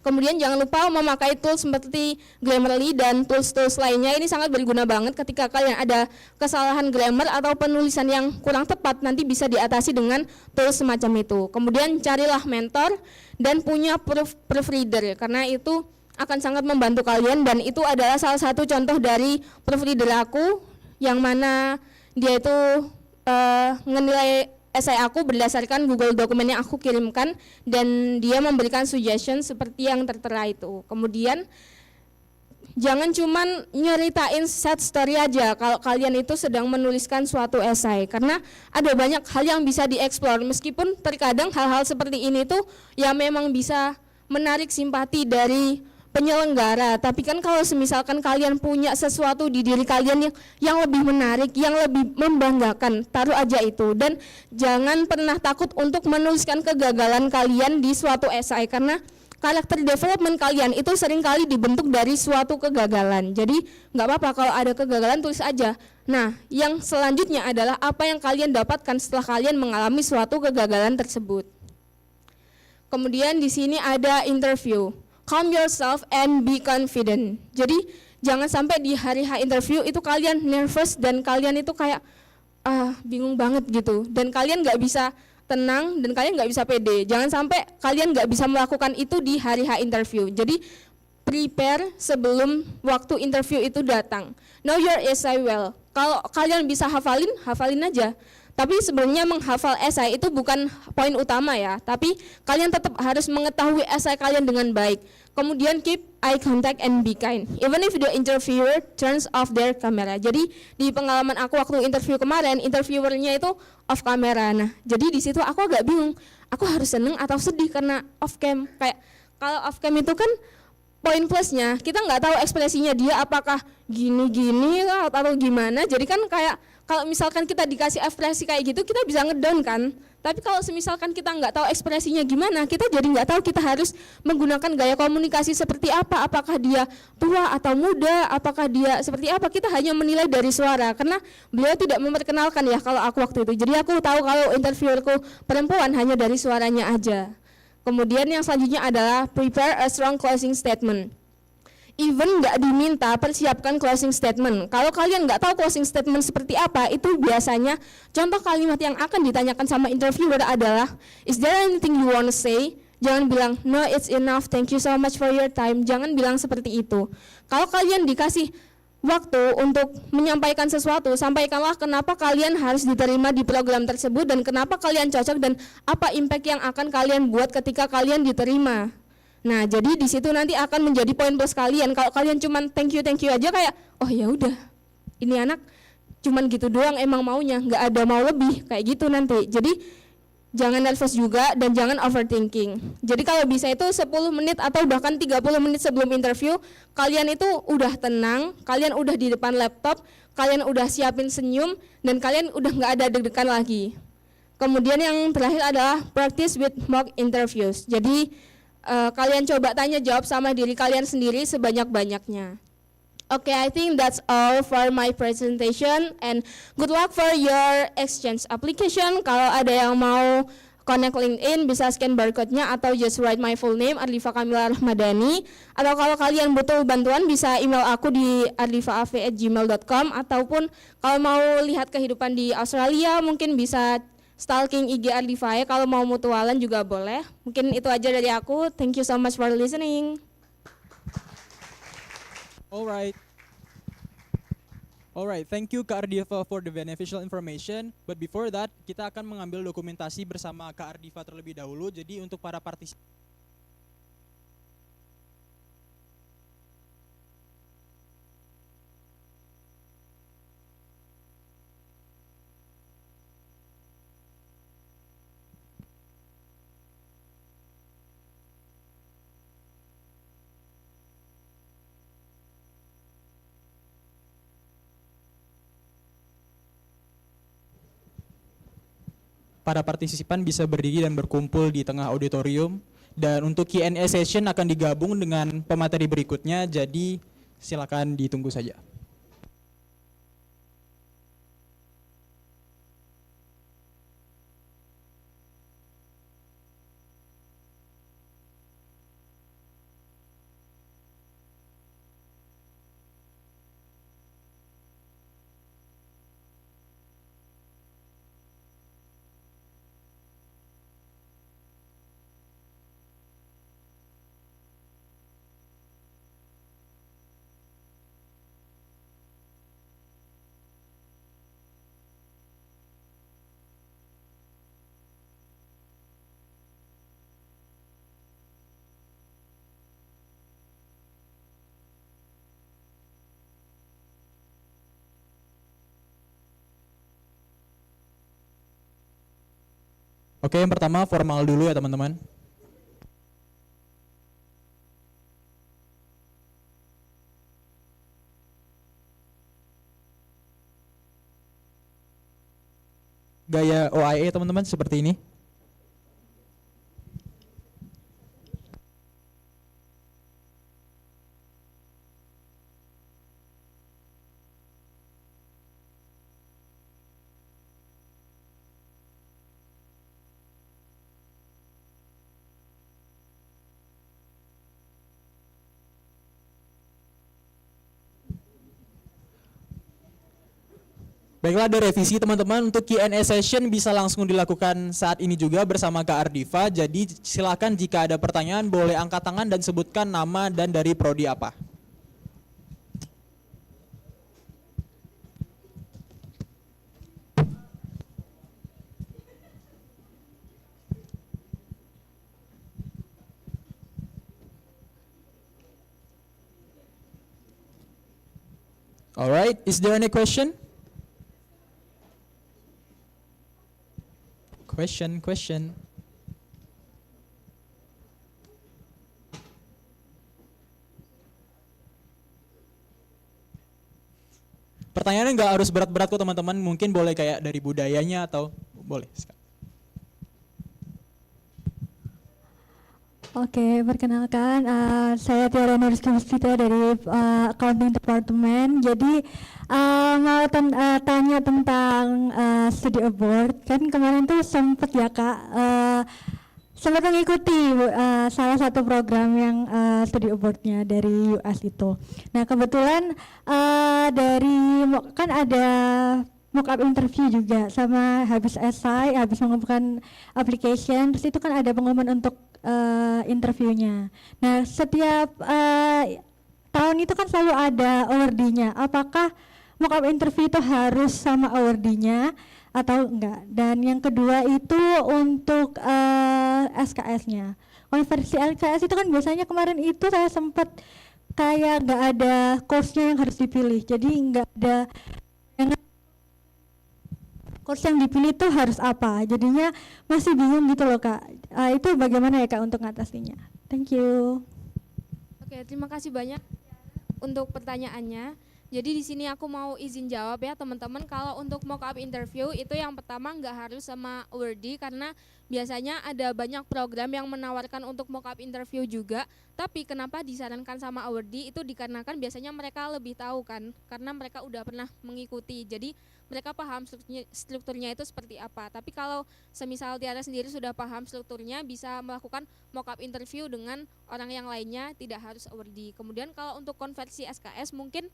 Kemudian jangan lupa memakai tools seperti Grammarly dan tools-tools lainnya. Ini sangat berguna banget ketika kalian ada kesalahan grammar atau penulisan yang kurang tepat, nanti bisa diatasi dengan tools semacam itu. Kemudian carilah mentor dan punya proofreader, karena itu akan sangat membantu kalian, dan itu adalah salah satu contoh dari proofreader aku, yang mana dia itu menilai esai aku berdasarkan Google dokumen yang aku kirimkan, dan dia memberikan suggestion seperti yang tertera itu. Kemudian jangan cuman nyeritain set story aja kalau kalian itu sedang menuliskan suatu esai, karena ada banyak hal yang bisa dieksplor, meskipun terkadang hal-hal seperti ini tuh ya memang bisa menarik simpati dari penyelenggara, tapi kan kalau semisalkan kalian punya sesuatu di diri kalian yang lebih menarik, yang lebih membanggakan, taruh aja itu. Dan jangan pernah takut untuk menuliskan kegagalan kalian di suatu esai, karena karakter development kalian itu seringkali dibentuk dari suatu kegagalan. Jadi nggak apa-apa kalau ada kegagalan, tulis aja. Nah, yang selanjutnya adalah apa yang kalian dapatkan setelah kalian mengalami suatu kegagalan tersebut. Kemudian di sini ada interview. Calm yourself and be confident. Jadi jangan sampai di hari H interview itu kalian nervous dan kalian itu kayak bingung banget gitu, dan kalian nggak bisa tenang dan kalian nggak bisa pede. Jangan sampai kalian nggak bisa melakukan itu di hari H interview. Jadi prepare sebelum waktu interview itu datang. Know your essay well. Kalau kalian bisa hafalin aja. Tapi sebenarnya menghafal esai itu bukan poin utama ya, tapi kalian tetap harus mengetahui esai kalian dengan baik. Kemudian keep eye contact and be kind, even if the interviewer turns off their camera. Jadi di pengalaman aku waktu interview kemarin, interviewernya itu off kamera. Nah, jadi di situ aku agak bingung, aku harus seneng atau sedih karena off cam. Kayak kalau off cam itu kan poin plusnya, kita nggak tahu ekspresinya dia apakah gini-gini atau gimana. Jadi kan kayak kalau misalkan kita dikasih ekspresi kayak gitu, kita bisa ngedown kan. Tapi kalau misalkan kita nggak tahu ekspresinya gimana, kita jadi nggak tahu kita harus menggunakan gaya komunikasi seperti apa. Apakah dia tua atau muda, apakah dia seperti apa. Kita hanya menilai dari suara, karena beliau tidak memperkenalkan ya kalau aku waktu itu. Jadi aku tahu kalau interviewerku perempuan hanya dari suaranya aja. Kemudian yang selanjutnya adalah prepare a strong closing statement. Even nggak diminta, persiapkan closing statement. Kalau kalian nggak tahu closing statement seperti apa, itu biasanya contoh kalimat yang akan ditanyakan sama interviewer adalah, is there anything you want to say? Jangan bilang, no it's enough, thank you so much for your time. Jangan bilang seperti itu. Kalau kalian dikasih waktu untuk menyampaikan sesuatu, sampaikanlah kenapa kalian harus diterima di program tersebut dan kenapa kalian cocok dan apa impact yang akan kalian buat ketika kalian diterima. Nah, jadi di situ nanti akan menjadi poin plus kalian. Kalau kalian cuman thank you aja kayak, oh ya udah, ini anak cuman gitu doang emang maunya, nggak ada mau lebih kayak gitu nanti. Jadi jangan nervous juga dan jangan overthinking. Jadi kalau bisa itu 10 menit atau bahkan 30 menit sebelum interview, kalian itu udah tenang, kalian udah di depan laptop, kalian udah siapin senyum, dan kalian udah nggak ada deg-degan lagi. Kemudian yang terakhir adalah practice with mock interviews. Jadi kalian coba tanya jawab sama diri kalian sendiri sebanyak-banyaknya. Okay, I think that's all for my presentation and good luck for your exchange application. Kalau ada yang mau connect LinkedIn bisa scan barcode-nya atau just write my full name Arlifa Kamila Rahmadani, atau kalau kalian butuh bantuan bisa email aku di arlifaaf@gmail.com, ataupun kalau mau lihat kehidupan di Australia mungkin bisa stalking IG Arlifa, kalau mau mutualan juga boleh. Mungkin itu aja dari aku. Thank you so much for listening. Alright, thank you Kak Ardifa for the beneficial information. But before that, kita akan mengambil dokumentasi bersama Kak Ardifa terlebih dahulu. Jadi untuk para partisipan, para partisipan bisa berdiri dan berkumpul di tengah auditorium. Dan untuk Q&A session akan digabung dengan pemateri berikutnya, jadi silakan ditunggu saja. Oke, yang pertama formal dulu ya teman-teman. Gaya OIE teman-teman seperti ini. Baiklah, ada revisi teman-teman. Untuk Q&A session bisa langsung dilakukan saat ini juga bersama Kak Ardifa. Jadi silakan jika ada pertanyaan boleh angkat tangan dan sebutkan nama dan dari prodi apa. Alright, is there any question? Question. Pertanyaannya nggak harus berat-berat kok teman-teman, mungkin boleh kayak dari budayanya atau boleh. Oke, perkenalkan saya Tiara Nurska Puspita dari Accounting Department. Jadi mau tanya tentang study abroad. Kan kemarin tuh sempat ya Kak, sempat mengikuti salah satu program yang study abroad-nya dari US itu. Nah kebetulan kan ada mock up interview juga, sama habis essay, habis mengumpulkan application, terus itu kan ada pengumuman untuk interviewnya. Nah setiap tahun itu kan selalu ada awardee-nya. Apakah mock up interview itu harus sama awardee-nya atau enggak? Dan yang kedua itu untuk SKS-nya. Konversi SKS itu kan biasanya kemarin itu saya sempat kayak nggak ada course-nya yang harus dipilih, jadi nggak ada course yang dipilih itu harus apa, jadinya masih bingung gitu loh Kak. Itu bagaimana ya Kak untuk ngatasinya? Thank you. Oke, terima kasih banyak untuk pertanyaannya. Jadi di sini aku mau izin jawab ya teman-teman. Kalau untuk mock up interview itu yang pertama nggak harus sama awardee, karena biasanya ada banyak program yang menawarkan untuk mock up interview juga. Tapi kenapa disarankan sama awardee itu dikarenakan biasanya mereka lebih tahu kan, karena mereka udah pernah mengikuti. Jadi mereka paham strukturnya itu seperti apa. Tapi kalau semisal Tiara sendiri sudah paham strukturnya, bisa melakukan mock up interview dengan orang yang lainnya, tidak harus awardee. Kemudian kalau untuk konversi SKS mungkin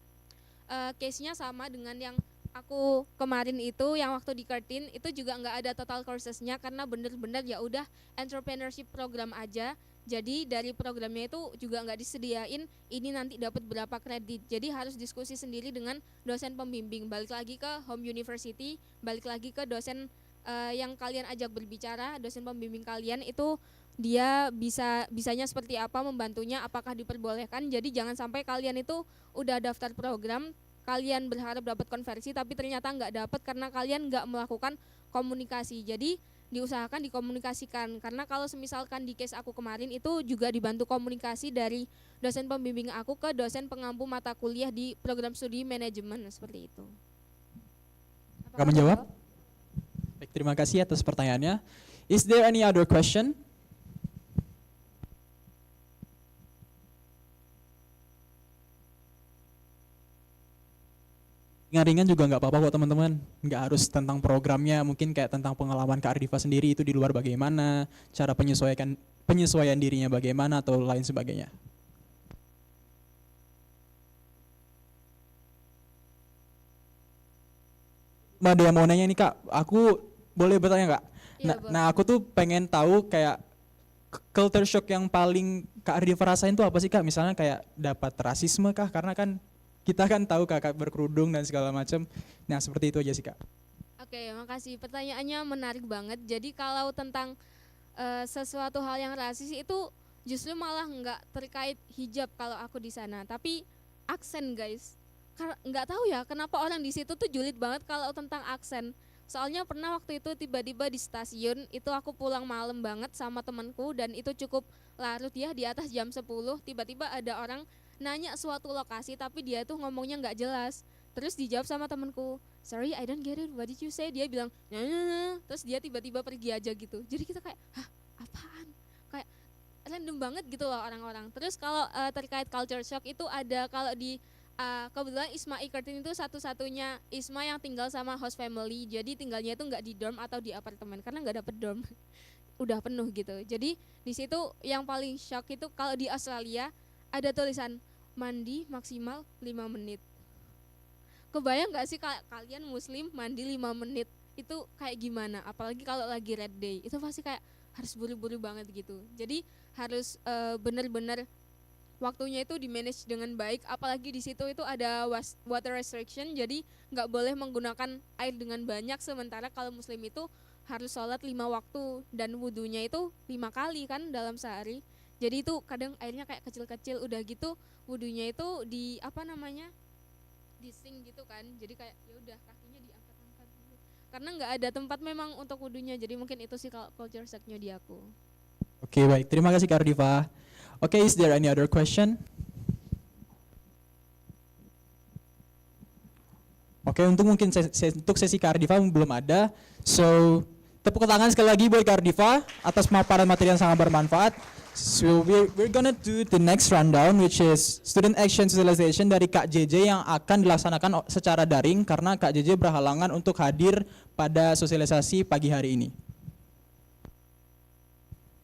case-nya sama dengan yang aku kemarin itu, yang waktu di Curtin itu juga nggak ada total courses-nya, karena bener-bener ya udah entrepreneurship program aja. Jadi dari programnya itu juga nggak disediain ini nanti dapat berapa kredit. Jadi harus diskusi sendiri dengan dosen pembimbing. Balik lagi ke home university, balik lagi ke dosen yang kalian ajak berbicara, dosen pembimbing kalian itu dia bisanya seperti apa, membantunya apakah diperbolehkan. Jadi jangan sampai kalian itu udah daftar program, kalian berharap dapat konversi tapi ternyata nggak dapat karena kalian nggak melakukan komunikasi. Jadi diusahakan dikomunikasikan, karena kalau semisalkan di case aku kemarin itu juga dibantu komunikasi dari dosen pembimbing aku ke dosen pengampu mata kuliah di program studi manajemen, seperti itu. Kamu menjawab? Baik, terima kasih atas pertanyaannya. Is there any other question? Ringan-ringan juga nggak apa-apa kok teman-teman. Nggak harus tentang programnya, mungkin kayak tentang pengalaman Kak Ardifa sendiri itu di luar bagaimana, cara penyesuaian dirinya bagaimana atau lain sebagainya. Ada yang mau nanya nih Kak, aku boleh bertanya Kak? Iya, boleh. Nah aku tuh pengen tahu kayak culture shock yang paling Kak Ardifa rasain tuh apa sih Kak? Misalnya kayak dapat rasisme kah? Karena kan kita kan tahu kakak berkerudung dan segala macam. Nah seperti itu aja sih Kak. Oke, makasih. Pertanyaannya menarik banget. Jadi kalau tentang sesuatu hal yang rasis itu justru malah nggak terkait hijab kalau aku di sana, tapi aksen guys. Nggak tahu ya kenapa orang di situ tuh julid banget kalau tentang aksen. Soalnya pernah waktu itu tiba-tiba di stasiun itu aku pulang malam banget sama temanku dan itu cukup larut ya di atas jam 10. Tiba-tiba ada orang nanya suatu lokasi tapi dia tuh ngomongnya nggak jelas. Terus dijawab sama temanku, sorry I don't get it, what did you say? Dia bilang, nah. Terus dia tiba-tiba pergi aja gitu. Jadi kita kayak, hah apaan? Kayak random banget gitu loh orang-orang. Terus kalau terkait culture shock itu ada kalau di kebetulan Isma Ikertin itu satu-satunya Isma yang tinggal sama host family. Jadi tinggalnya itu nggak di dorm atau di apartemen karena nggak dapet dorm. Udah penuh gitu. Jadi di situ yang paling shock itu kalau di Australia ada tulisan mandi maksimal 5 menit. Kebayang gak sih kalian muslim mandi 5 menit itu kayak gimana, apalagi kalau lagi red day itu pasti kayak harus buru-buru banget gitu. Jadi harus benar-benar waktunya itu di manage dengan baik, apalagi di situ itu ada water restriction, jadi nggak boleh menggunakan air dengan banyak, sementara kalau muslim itu harus sholat 5 waktu dan wudhunya itu 5 kali kan dalam sehari. Jadi itu kadang airnya kayak kecil-kecil, udah gitu wudhunya itu di di sink gitu kan, jadi kayak ya udah kakinya diangkat-angkat gitu. Karena nggak ada tempat memang untuk wudhunya, jadi mungkin itu sih kalau culture shock-nya di aku. Oke, baik, terima kasih Kak Ardifa. Oke, is there any other question? Oke, untuk mungkin untuk sesi Kak Ardifa belum ada. So, tepuk tangan sekali lagi buat Kak Ardifa atas pemaparan materi yang sangat bermanfaat. So we're gonna do the next rundown, which is student action socialization dari Kak JJ yang akan dilaksanakan secara daring karena Kak JJ berhalangan untuk hadir pada sosialisasi pagi hari ini.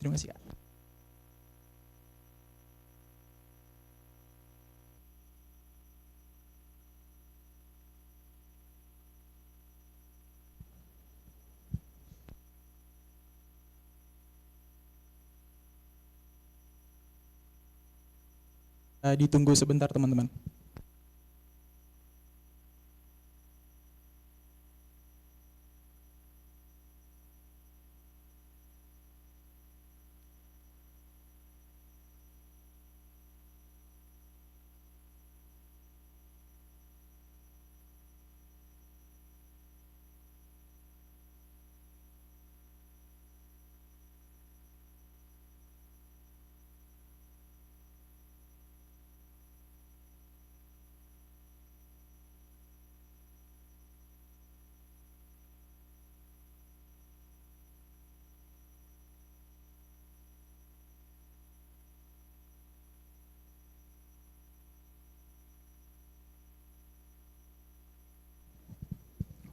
Terima kasih Kak. Ditunggu sebentar teman-teman.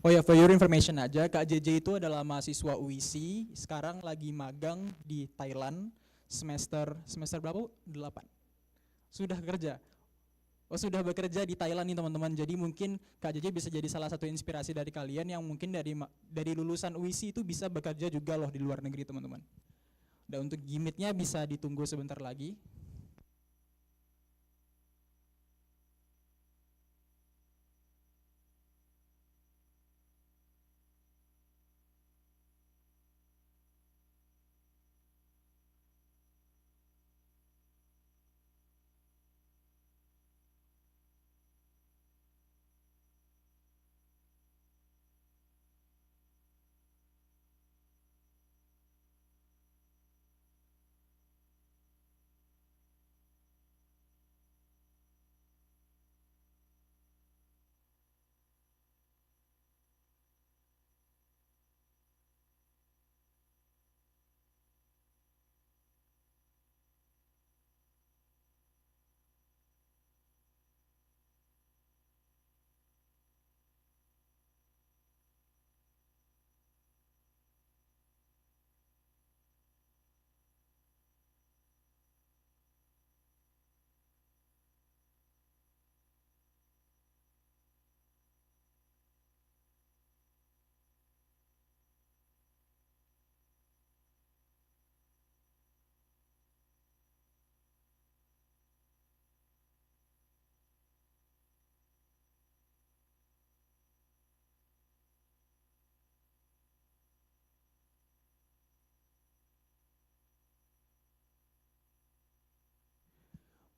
Oh ya, for your information aja, Kak JJ itu adalah mahasiswa UISI, sekarang lagi magang di Thailand, semester berapa? 8. Sudah kerja. Oh, sudah bekerja di Thailand nih teman-teman. Jadi mungkin Kak JJ bisa jadi salah satu inspirasi dari kalian yang mungkin dari lulusan UISI itu bisa bekerja juga loh di luar negeri teman-teman. Dan untuk gimitnya bisa ditunggu sebentar lagi.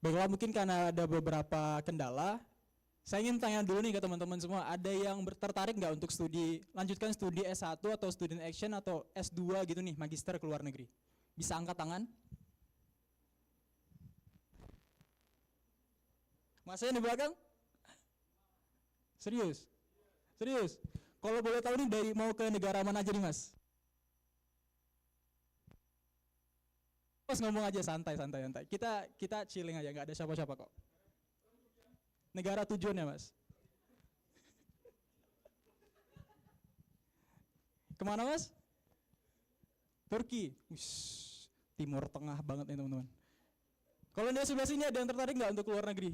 Baiklah, mungkin karena ada beberapa kendala, saya ingin tanya dulu nih ke teman-teman semua, ada yang tertarik nggak untuk lanjutkan studi S1 atau student action atau S2 gitu nih, magister ke luar negeri? Bisa angkat tangan? Mas saya di belakang? Serius? Serius? Kalau boleh tahu nih mau ke negara mana aja nih Mas? Mas ngomong aja santai. Kita chilling aja, nggak ada siapa-siapa kok. Negara tujuannya Mas? Kemana Mas? Turki. Wish, Timur Tengah banget nih teman-teman. Kalau di sebelah sini ada yang tertarik nggak untuk luar negeri?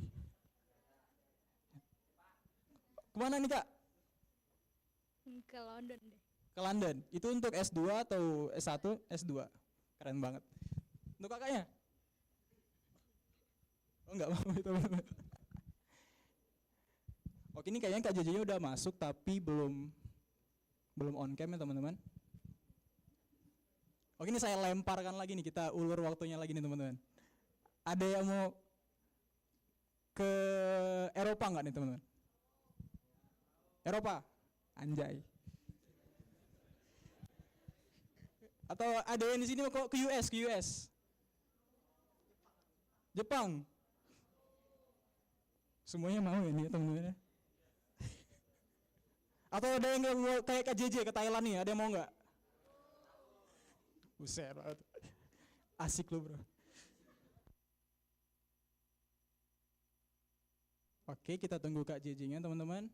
Kemana nih Kak? Ke London deh. Ke London. Itu untuk S2 atau S1? S2. Keren banget. Untuk kakaknya? Oh enggak mau itu. Oke, ini kayaknya Kak JJ-nya udah masuk tapi belum on cam ya teman-teman. Oke, ini saya lemparkan lagi nih, kita ulur waktunya lagi nih teman-teman. Ada yang mau ke Eropa nggak nih teman-teman? Eropa? Anjay. Atau ada yang di sini mau ke US? Jepang? Semuanya mau ya nih teman-teman. Atau ada yang mau kayak Kak JJ ke Thailand nih, ada yang mau nggak? Buset banget. Asik lu bro. Oke, kita tunggu Kak JJ-nya teman-teman.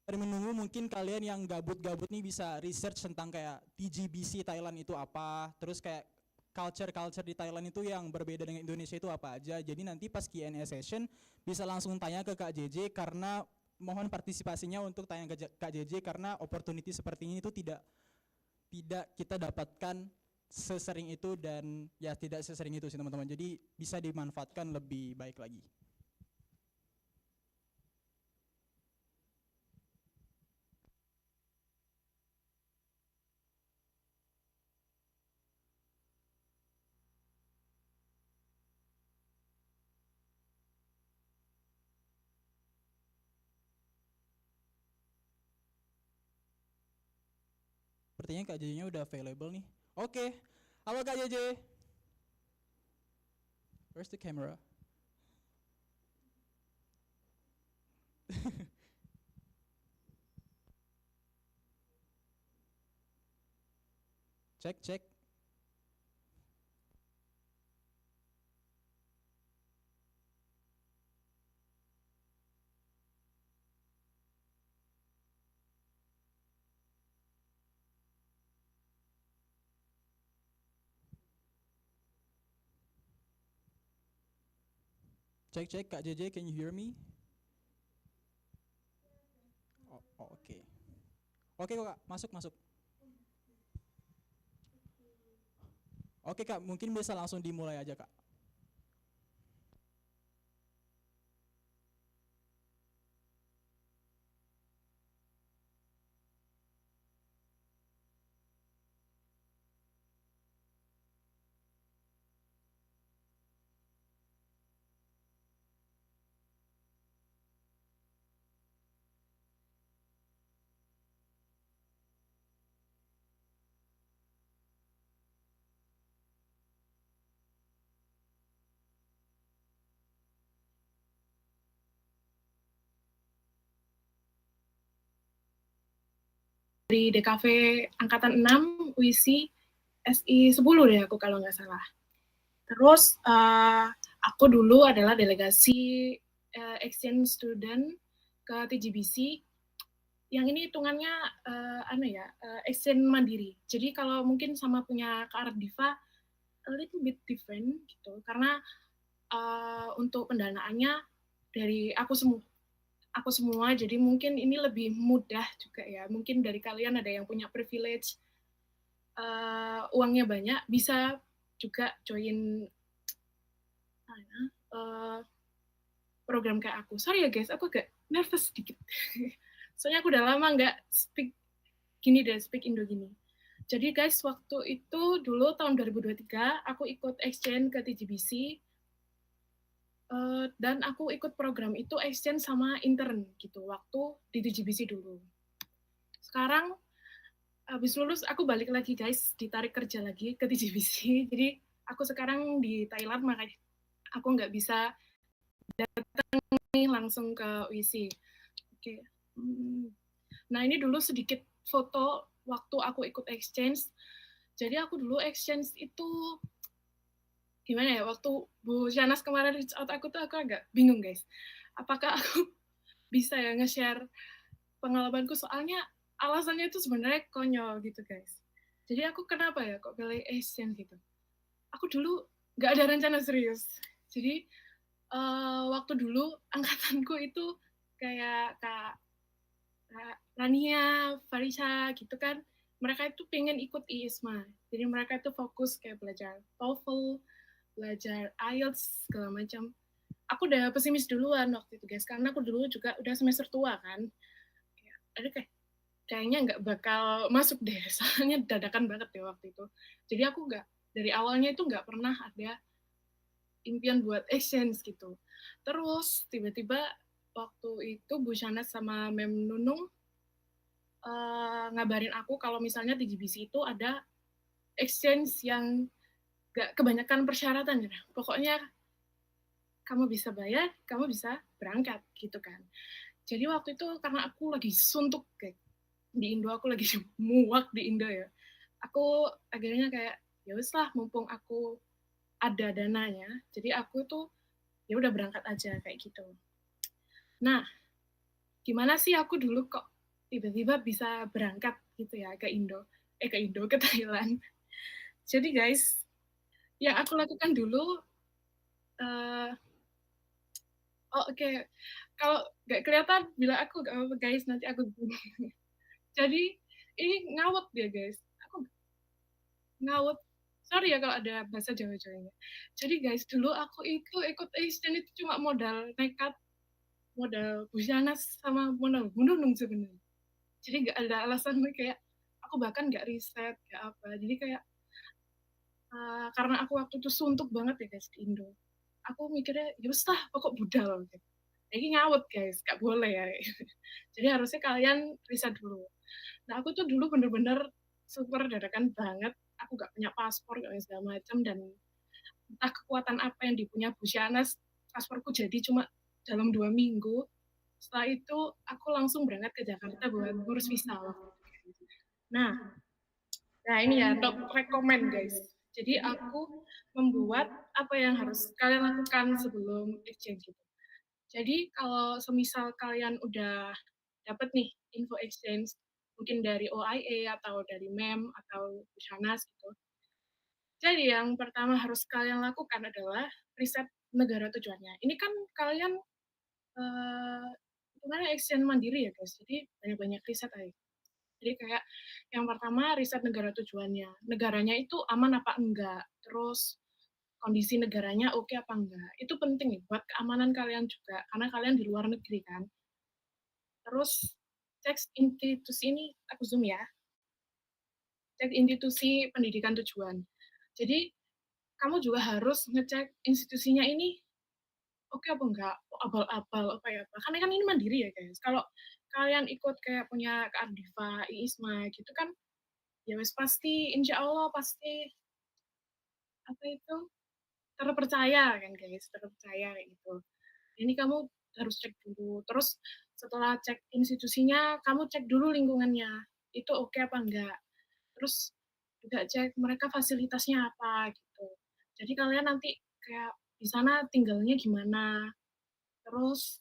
Dari menunggu, mungkin kalian yang gabut-gabut nih bisa research tentang kayak TGBC Thailand itu apa, terus kayak culture di Thailand itu yang berbeda dengan Indonesia itu apa aja. Jadi nanti pas Q&A session bisa langsung tanya ke Kak JJ, karena mohon partisipasinya untuk tanya ke Kak JJ karena opportunity seperti ini itu tidak kita dapatkan sesering itu, dan ya tidak sesering itu sih teman-teman. Jadi bisa dimanfaatkan lebih baik lagi. Sepertinya Kak JJ-nya udah available nih. Oke. Halo Kak JJ. Where's the camera? Cek. Cek, Kak JJ, can you hear me? Oke. Oke kok Kak, masuk. Oke Kak, mungkin bisa langsung dimulai aja Kak. Dari DKV Angkatan 6, WISI SI 10 deh aku kalau nggak salah. Terus aku dulu adalah delegasi exchange student ke TGBC yang ini hitungannya exchange mandiri. Jadi kalau mungkin sama punya Kak Ardiva a little bit different gitu, karena untuk pendanaannya dari aku semua, jadi mungkin ini lebih mudah juga ya. Mungkin dari kalian ada yang punya privilege, uangnya banyak, bisa juga join program kayak aku. Sorry ya guys, aku agak nervous sedikit. Soalnya aku udah lama nggak speak Indo gini. Jadi guys, waktu itu dulu tahun 2023, aku ikut exchange ke TGBC, dan aku ikut program itu exchange sama intern gitu, waktu di TGBC dulu. Sekarang, habis lulus, aku balik lagi guys, ditarik kerja lagi ke TGBC. Jadi, aku sekarang di Thailand, makanya aku nggak bisa datang nih langsung ke UISI. Oke. Nah, ini dulu sedikit foto waktu aku ikut exchange. Jadi aku dulu exchange itu gimana ya, waktu Bu Shanas kemarin reach out aku tuh aku agak bingung guys. Apakah aku bisa ya nge-share pengalamanku, soalnya alasannya itu sebenarnya konyol gitu guys. Jadi aku kenapa ya kok pilih exchange gitu. Aku dulu nggak ada rencana serius. Jadi waktu dulu angkatanku itu kayak Kak Rania, Farisha gitu kan, mereka itu pengen ikut IISMA. Jadi mereka itu fokus kayak belajar TOEFL, belajar IELTS, segala macam. Aku udah pesimis duluan waktu itu guys, karena aku dulu juga udah semester tua kan. Ada kayaknya nggak bakal masuk deh, soalnya dadakan banget ya waktu itu. Jadi aku dari awalnya itu nggak pernah ada impian buat exchange gitu. Terus tiba-tiba waktu itu Bu Shanas sama Mem Nunung ngabarin aku kalau misalnya di GBC itu ada exchange yang gak kebanyakan persyaratan ya. Pokoknya kamu bisa bayar, kamu bisa berangkat gitu kan. Jadi waktu itu karena aku lagi suntuk kayak di Indo, aku lagi muak di Indo ya. Aku akhirnya kayak ya wis lah, mumpung aku ada dananya, jadi aku tuh ya udah berangkat aja kayak gitu. Nah, gimana sih aku dulu kok tiba-tiba bisa berangkat gitu ya ke ke Thailand. Jadi guys, yang aku lakukan dulu, oke, kalau nggak kelihatan bila aku nggak apa-apa guys, nanti aku jadi ini ngawet ya guys, aku ngawet. Sorry ya kalau ada bahasa Jawa-Jawanya. Jadi guys, dulu aku itu ikut exchange itu cuma modal nekat, modal Busanas sama modal gunung sebenarnya. Jadi nggak ada alasan kayak aku bahkan nggak riset nggak apa, jadi kayak karena aku waktu itu suntuk banget ya guys di Indo, aku mikirnya ya lah pokok budal gitu. Ini ngawet guys, nggak boleh ya. Jadi harusnya kalian riset dulu. Nah aku tuh dulu bener-bener super dadakan banget, aku nggak punya paspor nggak segala macam, dan entah kekuatan apa yang dipunya Bu Shanas, pasporku jadi cuma dalam 2 minggu. Setelah itu aku langsung berangkat ke Jakarta buat ngurus visa. Nah, ini ya top recommend guys. Jadi aku membuat apa yang harus kalian lakukan sebelum exchange itu. Jadi kalau semisal kalian udah dapat nih info exchange, mungkin dari OIA atau dari MEM atau Busanas gitu. Jadi yang pertama harus kalian lakukan adalah riset negara tujuannya. Ini kan kalian gimana exchange mandiri ya guys, jadi banyak-banyak riset aja. Jadi kayak yang pertama riset negara tujuannya, negaranya itu aman apa enggak, terus kondisi negaranya oke apa enggak. Itu penting nih buat keamanan kalian juga, karena kalian di luar negeri kan. Terus cek institusi ini, aku zoom ya, cek institusi pendidikan tujuan. Jadi kamu juga harus ngecek institusinya ini oke apa enggak, abal-abal apa ya apa. Karena kan ini mandiri ya guys. Kalau kalian ikut kayak punya Kak Ardiva, IISMA gitu kan, ya wis pasti, insya Allah pasti apa itu terpercaya kan guys, terpercaya kayak gitu. Ini kamu harus cek dulu. Terus setelah cek institusinya, kamu cek dulu lingkungannya, itu oke apa enggak. Terus juga cek mereka fasilitasnya apa gitu. Jadi kalian nanti kayak di sana tinggalnya gimana, terus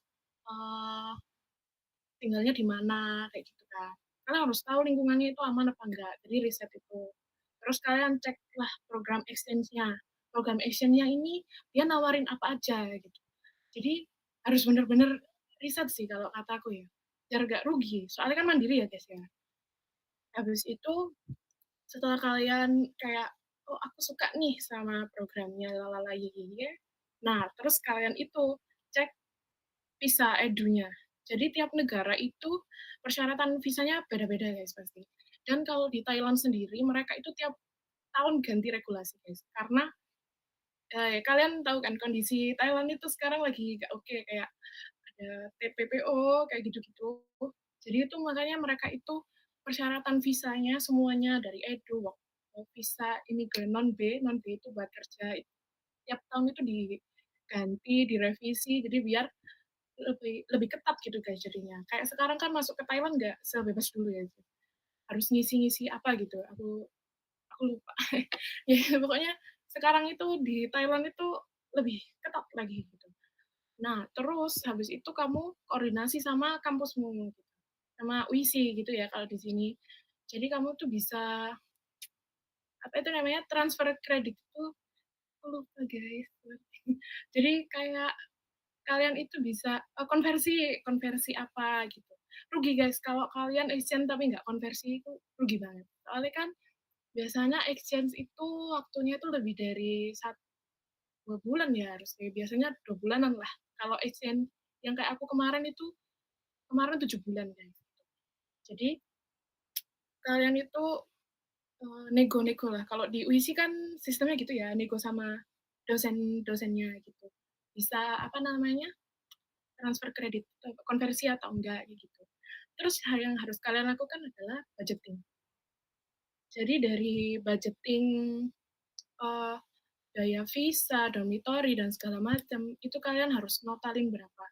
tinggalnya di mana, kayak gitu kan. Kalian harus tahu lingkungannya itu aman apa enggak, jadi riset itu. Terus kalian ceklah program exchange-nya. Program exchange-nya ini dia nawarin apa aja gitu. Jadi harus bener-bener riset sih kalau kataku ya, biar nggak rugi. Soalnya kan mandiri ya guys ya. Habis itu setelah kalian kayak, oh aku suka nih sama programnya lalala ya. Nah terus kalian itu cek visa edunya. Jadi tiap negara itu persyaratan visanya beda-beda guys pasti. Dan kalau di Thailand sendiri mereka itu tiap tahun ganti regulasi guys. Karena kalian tahu kan kondisi Thailand itu sekarang lagi gak oke, kayak ada TPPO kayak gitu-gitu. Jadi itu makanya mereka itu persyaratan visanya semuanya dari edu, visa imigran non B itu buat kerja tiap tahun itu diganti, direvisi, jadi biar lebih ketat gitu guys jadinya. Kayak sekarang kan masuk ke Thailand nggak sebebas dulu ya, harus ngisi-ngisi apa gitu. Aku lupa. Ya pokoknya sekarang itu di Thailand itu lebih ketat lagi gitu. Nah, terus habis itu kamu koordinasi sama kampusmu gitu. Sama UISI gitu ya kalau di sini. Jadi kamu tuh bisa apa itu namanya transfer kredit itu aku lupa guys. Jadi kayak kalian itu bisa konversi konversi apa gitu. Rugi guys kalau kalian exchange tapi nggak konversi itu rugi banget. Soalnya kan biasanya exchange itu waktunya itu lebih dari 2 bulan ya harus biasanya 2 bulanan lah. Kalau exchange yang kayak aku kemarin itu kemarin 7 bulan guys. Jadi kalian itu nego-nego lah. Kalau di UISI kan sistemnya gitu ya, nego sama dosen-dosennya gitu. Bisa apa namanya transfer kredit konversi atau enggak gitu. Terus hal yang harus kalian lakukan adalah budgeting. Jadi dari budgeting uh, daya visa, dormitory dan segala macam itu kalian harus notalin berapa.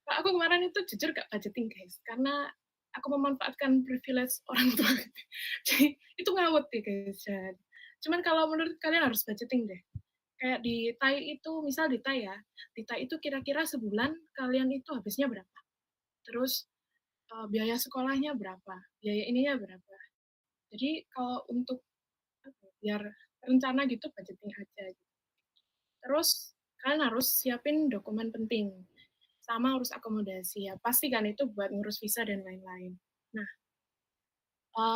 Pak, aku kemarin itu jujur gak budgeting guys, karena aku memanfaatkan privilege orang tua. Jadi itu ngawet ya guys. Cuman kalau menurut kalian harus budgeting deh. Kayak di Thai itu, misal di Thai ya, di Thai itu kira-kira sebulan kalian itu habisnya berapa? Terus biaya sekolahnya berapa? Biaya ininya berapa? Jadi kalau untuk biar rencana gitu budgeting aja. Terus kalian harus siapin dokumen penting sama urus akomodasi ya. Pasti kan itu buat ngurus visa dan lain-lain. Nah,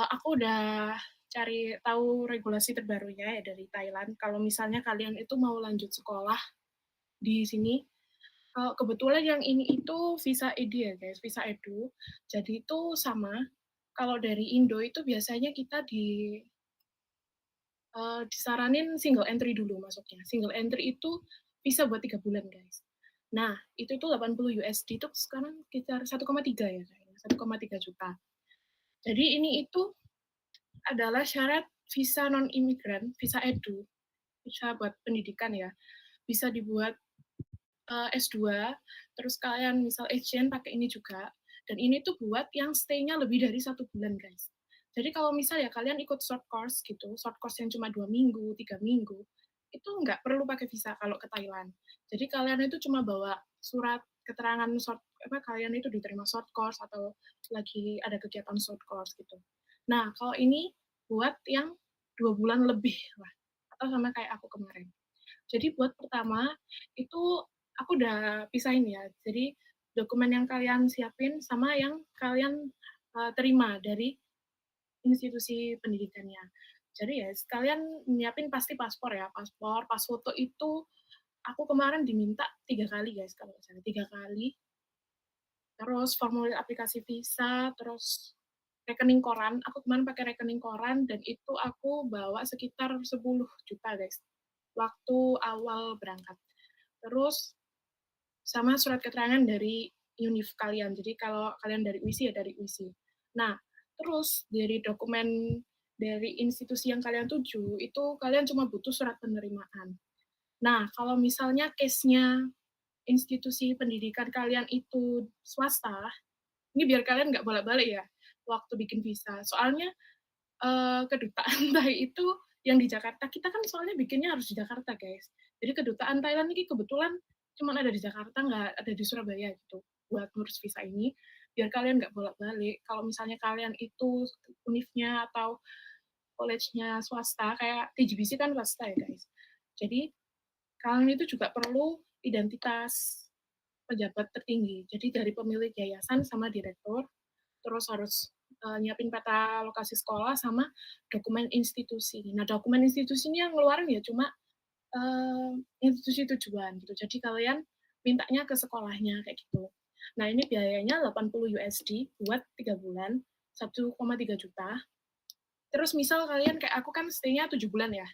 aku udah cari tahu regulasi terbarunya ya dari Thailand. Kalau misalnya kalian itu mau lanjut sekolah di sini, kebetulan yang ini itu visa edu ya guys, visa edu. Jadi itu sama. Kalau dari Indo itu biasanya kita disaranin single entry dulu masuknya. Single entry itu bisa buat 3 bulan guys. Nah, itu tuh 80 USD itu sekarang sekitar 1,3 ya kayaknya, 1,3 juta. Jadi ini itu adalah syarat visa non-imigran, visa edu, visa buat pendidikan ya. Bisa dibuat S2, terus kalian misal exchange pakai ini juga. Dan ini tuh buat yang stay-nya lebih dari 1 bulan guys. Jadi kalau misal ya kalian ikut short course gitu, short course yang cuma 2 minggu, 3 minggu, itu nggak perlu pakai visa kalau ke Thailand. Jadi kalian itu cuma bawa surat keterangan kalian itu diterima short course atau lagi ada kegiatan short course gitu. Nah kalau ini buat yang 2 bulan lebih lah, atau sama kayak aku kemarin. Jadi buat pertama itu aku udah pisahin ya. Jadi dokumen yang kalian siapin sama yang kalian terima dari institusi pendidikannya. Jadi ya sekalian nyiapin pasti paspor ya, paspor, pas foto itu aku kemarin diminta 3 kali guys kalau misalnya 3 kali. Terus formulir aplikasi visa, terus rekening koran. Aku kemarin pakai rekening koran dan itu aku bawa sekitar 10 juta guys waktu awal berangkat. Terus sama surat keterangan dari univ kalian. Jadi kalau kalian dari UISI ya dari UISI. Nah, terus dari dokumen dari institusi yang kalian tuju, itu kalian cuma butuh surat penerimaan. Nah, kalau misalnya case-nya institusi pendidikan kalian itu swasta, ini biar kalian nggak bolak-balik ya waktu bikin visa. Soalnya kedutaan Thai itu yang di Jakarta, kita kan soalnya bikinnya harus di Jakarta guys. Jadi kedutaan Thailand ini kebetulan cuma ada di Jakarta, nggak ada di Surabaya gitu buat ngurus visa ini. biar kalian nggak bolak-balik. Kalau misalnya kalian itu univnya atau college-nya swasta, kayak TGBC kan swasta ya guys. Jadi kalian itu juga perlu identitas pejabat tertinggi. Jadi dari pemilik yayasan sama direktur, terus harus nyiapin peta lokasi sekolah sama dokumen institusi. Nah, dokumen institusi ini yang ngeluarin ya cuma institusi tujuan gitu. Jadi kalian mintanya ke sekolahnya kayak gitu. Nah, ini biayanya 80 USD buat 3 bulan, 1,3 juta. Terus misal kalian kayak aku kan stay-nya 7 bulan ya.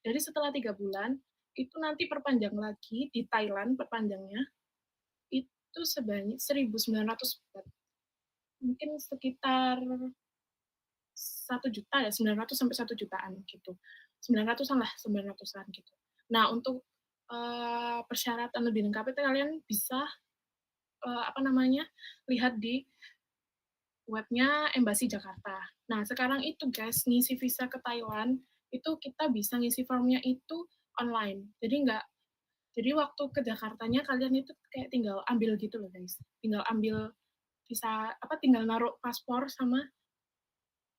Jadi setelah 3 bulan, itu nanti perpanjang lagi di Thailand perpanjangnya itu sebanyak 1.900 baht. Mungkin sekitar 1 juta ya, 900 sampai 1 jutaan gitu. 900-an lah, 900-an gitu. Nah, untuk persyaratan lebih lengkap itu kalian bisa lihat di webnya Embasi Jakarta. Nah, sekarang itu guys, ngisi visa ke Thailand itu kita bisa ngisi formnya itu online. Jadi waktu ke Jakartanya kalian itu kayak tinggal ambil gitu loh guys. Tinggal ambil visa tinggal naruh paspor sama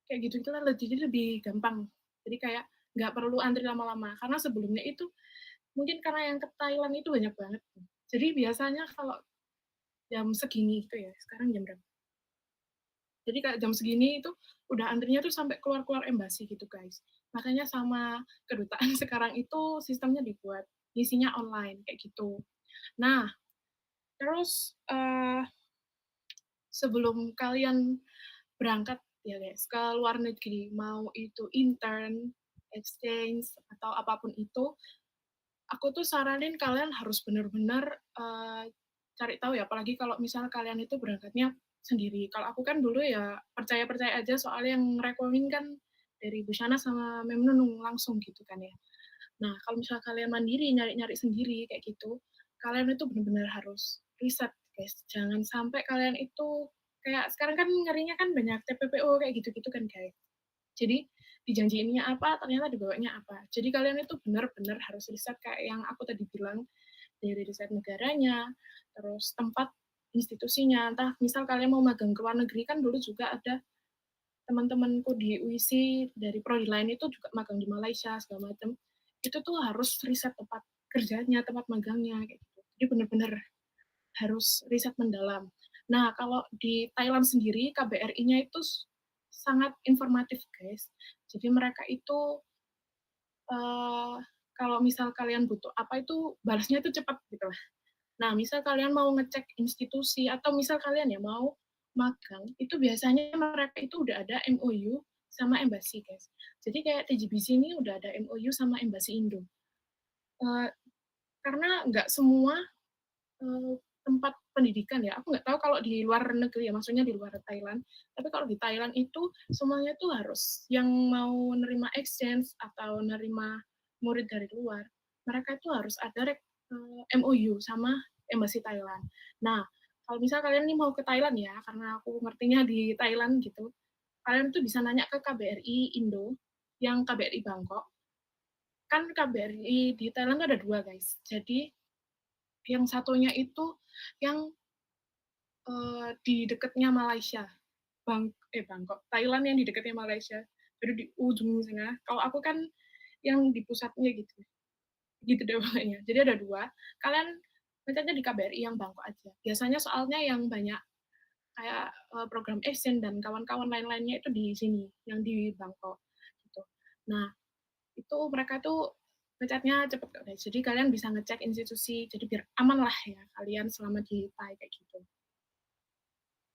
kayak gitu itu jadi lebih gampang. Jadi kayak nggak perlu antri lama-lama karena sebelumnya itu mungkin karena yang ke Thailand itu banyak banget. Jadi biasanya kalau jam segini itu ya, sekarang jam berapa? Jadi kayak jam segini itu udah antrinya tuh sampai keluar-keluar embasi gitu guys. Makanya sama kedutaan sekarang itu sistemnya dibuat isinya online kayak gitu. Nah, terus sebelum kalian berangkat ya guys ke luar negeri, mau itu intern, exchange atau apapun itu, aku tuh saranin kalian harus benar-benar cari tahu ya, apalagi kalau misal kalian itu berangkatnya sendiri. Kalau aku kan dulu ya percaya-percaya aja soalnya yang rekomen kan dari Bu Shana sama Memnunung langsung gitu kan ya. Nah, kalau misal kalian mandiri, nyari-nyari sendiri kayak gitu, kalian itu benar-benar harus riset, guys. Jangan sampai kalian itu kayak sekarang kan ngerinya kan banyak TPPO kayak gitu-gitu kan, guys. Jadi dijanjiinnya apa, ternyata dibawanya apa. Jadi kalian itu benar-benar harus riset kayak yang aku tadi bilang, dari riset negaranya, terus tempat institusinya. Entah misal kalian mau magang ke luar negeri, kan dulu juga ada teman-temanku di UIC dari prodi lain itu juga magang di Malaysia segala macam. Itu tuh harus riset tempat kerjanya, tempat magangnya kayak gitu. Jadi benar-benar harus riset mendalam. Nah, kalau di Thailand sendiri KBRI-nya itu sangat informatif, guys. Jadi mereka itu kalau misal kalian butuh apa itu balasnya itu cepat gitu lah. Nah, misal kalian mau ngecek institusi atau misal kalian ya mau magang, itu biasanya mereka itu udah ada MOU sama embassy, guys. Jadi kayak TGBC ini udah ada MOU sama embassy Indo. Karena nggak semua tempat pendidikan ya, aku nggak tahu kalau di luar negeri ya, maksudnya di luar Thailand, tapi kalau di Thailand itu semuanya tuh harus yang mau nerima exchange atau nerima murid dari luar, mereka itu harus ada MOU sama Embassy Thailand. Nah, kalau misal kalian nih mau ke Thailand ya, karena aku ngertinya di Thailand gitu, kalian tuh bisa nanya ke KBRI Indo, yang KBRI Bangkok. Kan KBRI di Thailand ada 2 guys. Jadi yang satunya itu yang di dekatnya Malaysia. Bangkok. Thailand yang di dekatnya Malaysia. Jadi di ujung sana. Kalau aku kan yang di pusatnya gitu. Gitu deh pokoknya. Jadi ada 2. Kalian mencetnya di KBRI yang Bangkok aja. Biasanya soalnya yang banyak kayak program exchange dan kawan-kawan lain-lainnya itu di sini, yang di Bangkok gitu. Nah, itu mereka tuh ngecatnya cepet kok guys. Jadi kalian bisa ngecek institusi, jadi biar aman lah ya kalian selama di Thai kayak gitu.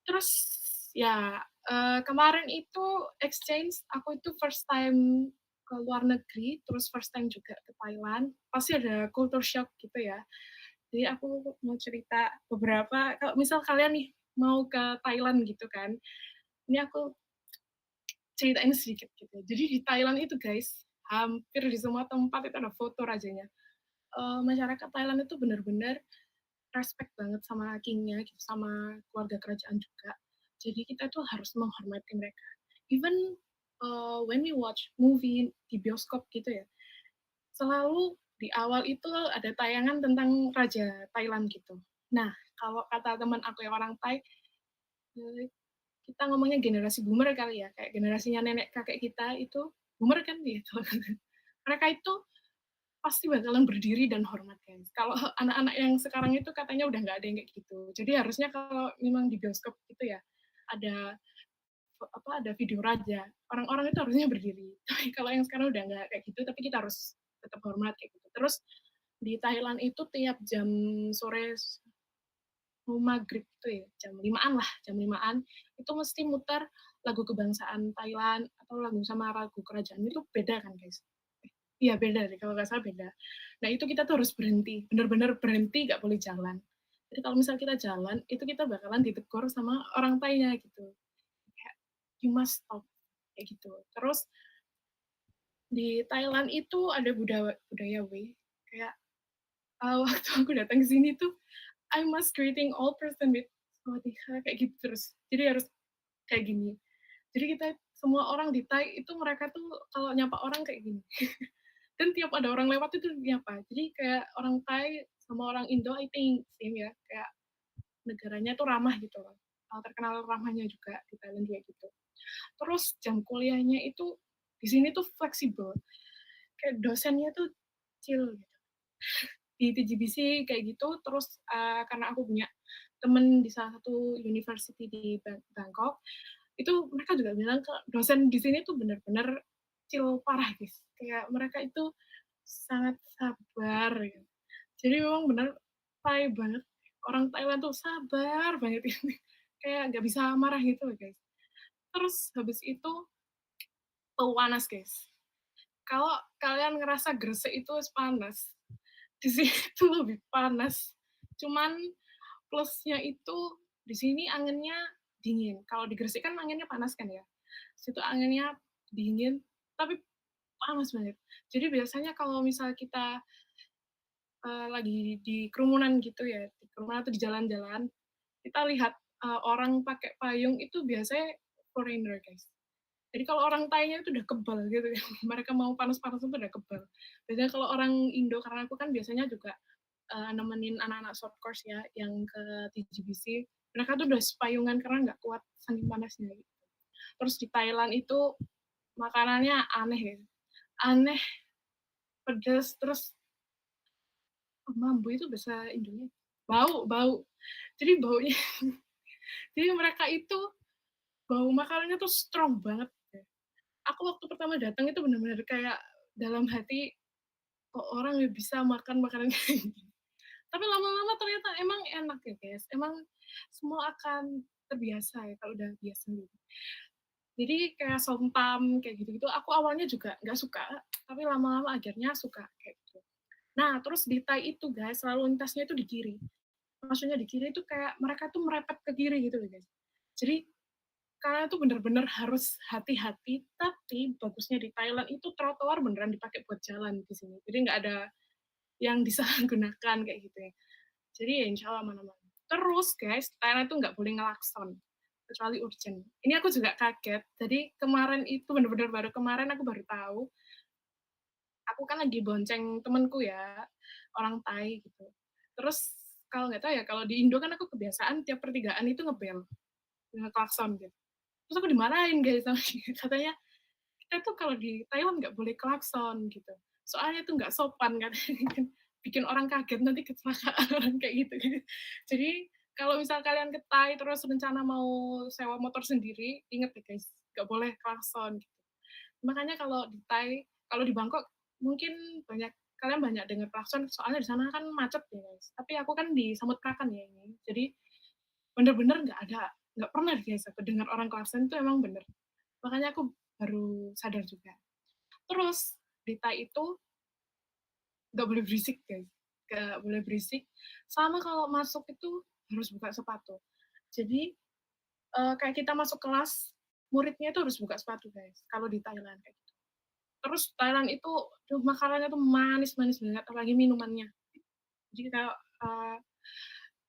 Terus ya kemarin itu exchange, aku itu first time ke luar negeri, terus first time juga ke Thailand. Pasti ada culture shock gitu ya. Jadi aku mau cerita beberapa, kalau misal kalian nih mau ke Thailand gitu kan, ini aku ceritain sedikit gitu. Jadi di Thailand itu guys, hampir di semua tempat itu ada foto rajanya. Masyarakat Thailand itu benar-benar respect banget sama kingnya, gitu, sama keluarga kerajaan juga. Jadi kita tuh harus menghormati mereka. Even when we watch movie di bioskop gitu ya, selalu di awal itu ada tayangan tentang Raja Thailand gitu. Nah, kalau kata teman aku yang orang Thai, kita ngomongnya generasi boomer kali ya, kayak generasinya nenek kakek kita itu boomer kan gitu. Mereka itu pasti bakalan berdiri dan hormat guys. Kalau anak-anak yang sekarang itu katanya udah nggak ada yang kayak gitu. Jadi harusnya kalau memang di bioskop itu ya ada ada video raja, orang-orang itu harusnya berdiri. Tapi kalau yang sekarang udah nggak kayak gitu, tapi kita harus tetap hormat kayak gitu. Terus di Thailand itu tiap jam sore mau maghrib itu ya jam 5-an lah, jam 5-an itu mesti muter lagu kebangsaan Thailand atau lagu sama lagu kerajaan itu beda kan guys. Iya beda deh, kalau nggak salah beda. Nah itu kita tuh harus berhenti, bener-bener berhenti, nggak boleh jalan. Jadi kalau misal kita jalan, itu kita bakalan ditegur sama orang Thainya gitu. Kayak, you must stop, kayak gitu. Terus di Thailand itu ada budaya W, kayak waktu aku datang ke sini tuh, I must greeting all person with sawadika, kayak gitu terus. Jadi harus kayak gini. Jadi kita semua orang di Thai itu mereka tuh kalau nyapa orang kayak gini. Dan tiap ada orang lewat itu nyapa. Jadi kayak orang Thai sama orang Indo I think same ya, kayak negaranya tuh ramah gitu loh. Terkenal ramahnya juga di Thailand juga gitu. Terus jam kuliahnya itu di sini tuh fleksibel. Kayak dosennya tuh chill gitu. Di TGBC kayak gitu, terus karena aku punya temen di salah satu university di Bangkok, itu mereka juga bilang ke dosen di sini tuh bener-bener chill parah guys. Kayak mereka itu sangat sabar gitu. Jadi memang bener Thai banget. Orang Thailand tuh sabar banget ini. Kayak nggak bisa marah gitu loh guys. Terus habis itu panas guys. Kalau kalian ngerasa Gresik itu panas, di sini tuh lebih panas. Cuman plusnya itu di sini anginnya dingin. Kalau di Gresik kan anginnya panas kan ya. Situ anginnya dingin, tapi panas banget. Jadi biasanya kalau misal kita lagi di kerumunan gitu ya, di kerumunan atau di jalan-jalan, kita lihat orang pakai payung itu biasanya foreigner guys. Jadi kalau orang Thainya itu udah kebal gitu ya, mereka mau panas-panas itu udah kebal. Biasanya kalau orang Indo, karena aku kan biasanya juga nemenin anak-anak short course ya, yang ke TGBC, mereka tuh udah sepayungan karena nggak kuat saking panasnya. Gitu. Terus di Thailand itu makanannya aneh ya, aneh, pedas, terus mambu itu bahasa Indonya bau. Jadi baunya, jadi mereka itu bau makanannya tuh strong banget. Aku waktu pertama datang itu benar-benar kayak dalam hati kok orang bisa makan makanan kayak gini. Tapi lama-lama ternyata emang enak ya guys. Emang semua akan terbiasa ya kalau udah biasa gitu. Jadi kayak sompam kayak gitu-gitu. Aku awalnya juga nggak suka, tapi lama-lama akhirnya suka kayak gitu. Nah terus di Thai itu guys, lalu lintasnya itu di kiri. Maksudnya di kiri itu kayak mereka tuh merepet ke kiri gitu loh guys. Jadi kalian tuh bener-bener harus hati-hati, tapi bagusnya di Thailand itu trotoar beneran dipakai buat jalan di sini. Jadi nggak ada yang disalahgunakan kayak gitu ya. Jadi ya insya Allah aman-aman. Terus guys, Thailand tuh nggak boleh ngelakson, kecuali urgent. Ini aku juga kaget. Jadi kemarin itu bener-bener baru kemarin aku baru tahu. Aku kan lagi bonceng temenku ya, orang Thai gitu. Terus kalau nggak tahu ya, kalau di Indo kan aku kebiasaan tiap pertigaan itu ngebel, ngeklakson gitu. Terus aku dimarahin guys sama dia. Katanya, kita tuh kalau di Thailand nggak boleh klakson gitu. Soalnya tuh nggak sopan kan. Bikin orang kaget nanti kecelakaan orang kayak gitu. Jadi kalau misal kalian ke Thai terus rencana mau sewa motor sendiri, inget ya guys, nggak boleh klakson gitu. Makanya kalau di Thai, kalau di Bangkok mungkin kalian banyak dengar klakson, soalnya di sana kan macet ya guys. Tapi aku kan di Samut Prakan ya ini, jadi bener-bener nggak pernah guys aku dengar orang klakson itu emang bener. Makanya aku baru sadar juga. Terus di Thai itu nggak boleh berisik guys, nggak boleh berisik. Sama kalau masuk itu harus buka sepatu. Jadi kayak kita masuk kelas, muridnya itu harus buka sepatu guys. Kalau di Thailand kayak gitu. Terus Thailand itu makanannya tuh manis-manis banget, apalagi minumannya. Jadi kayak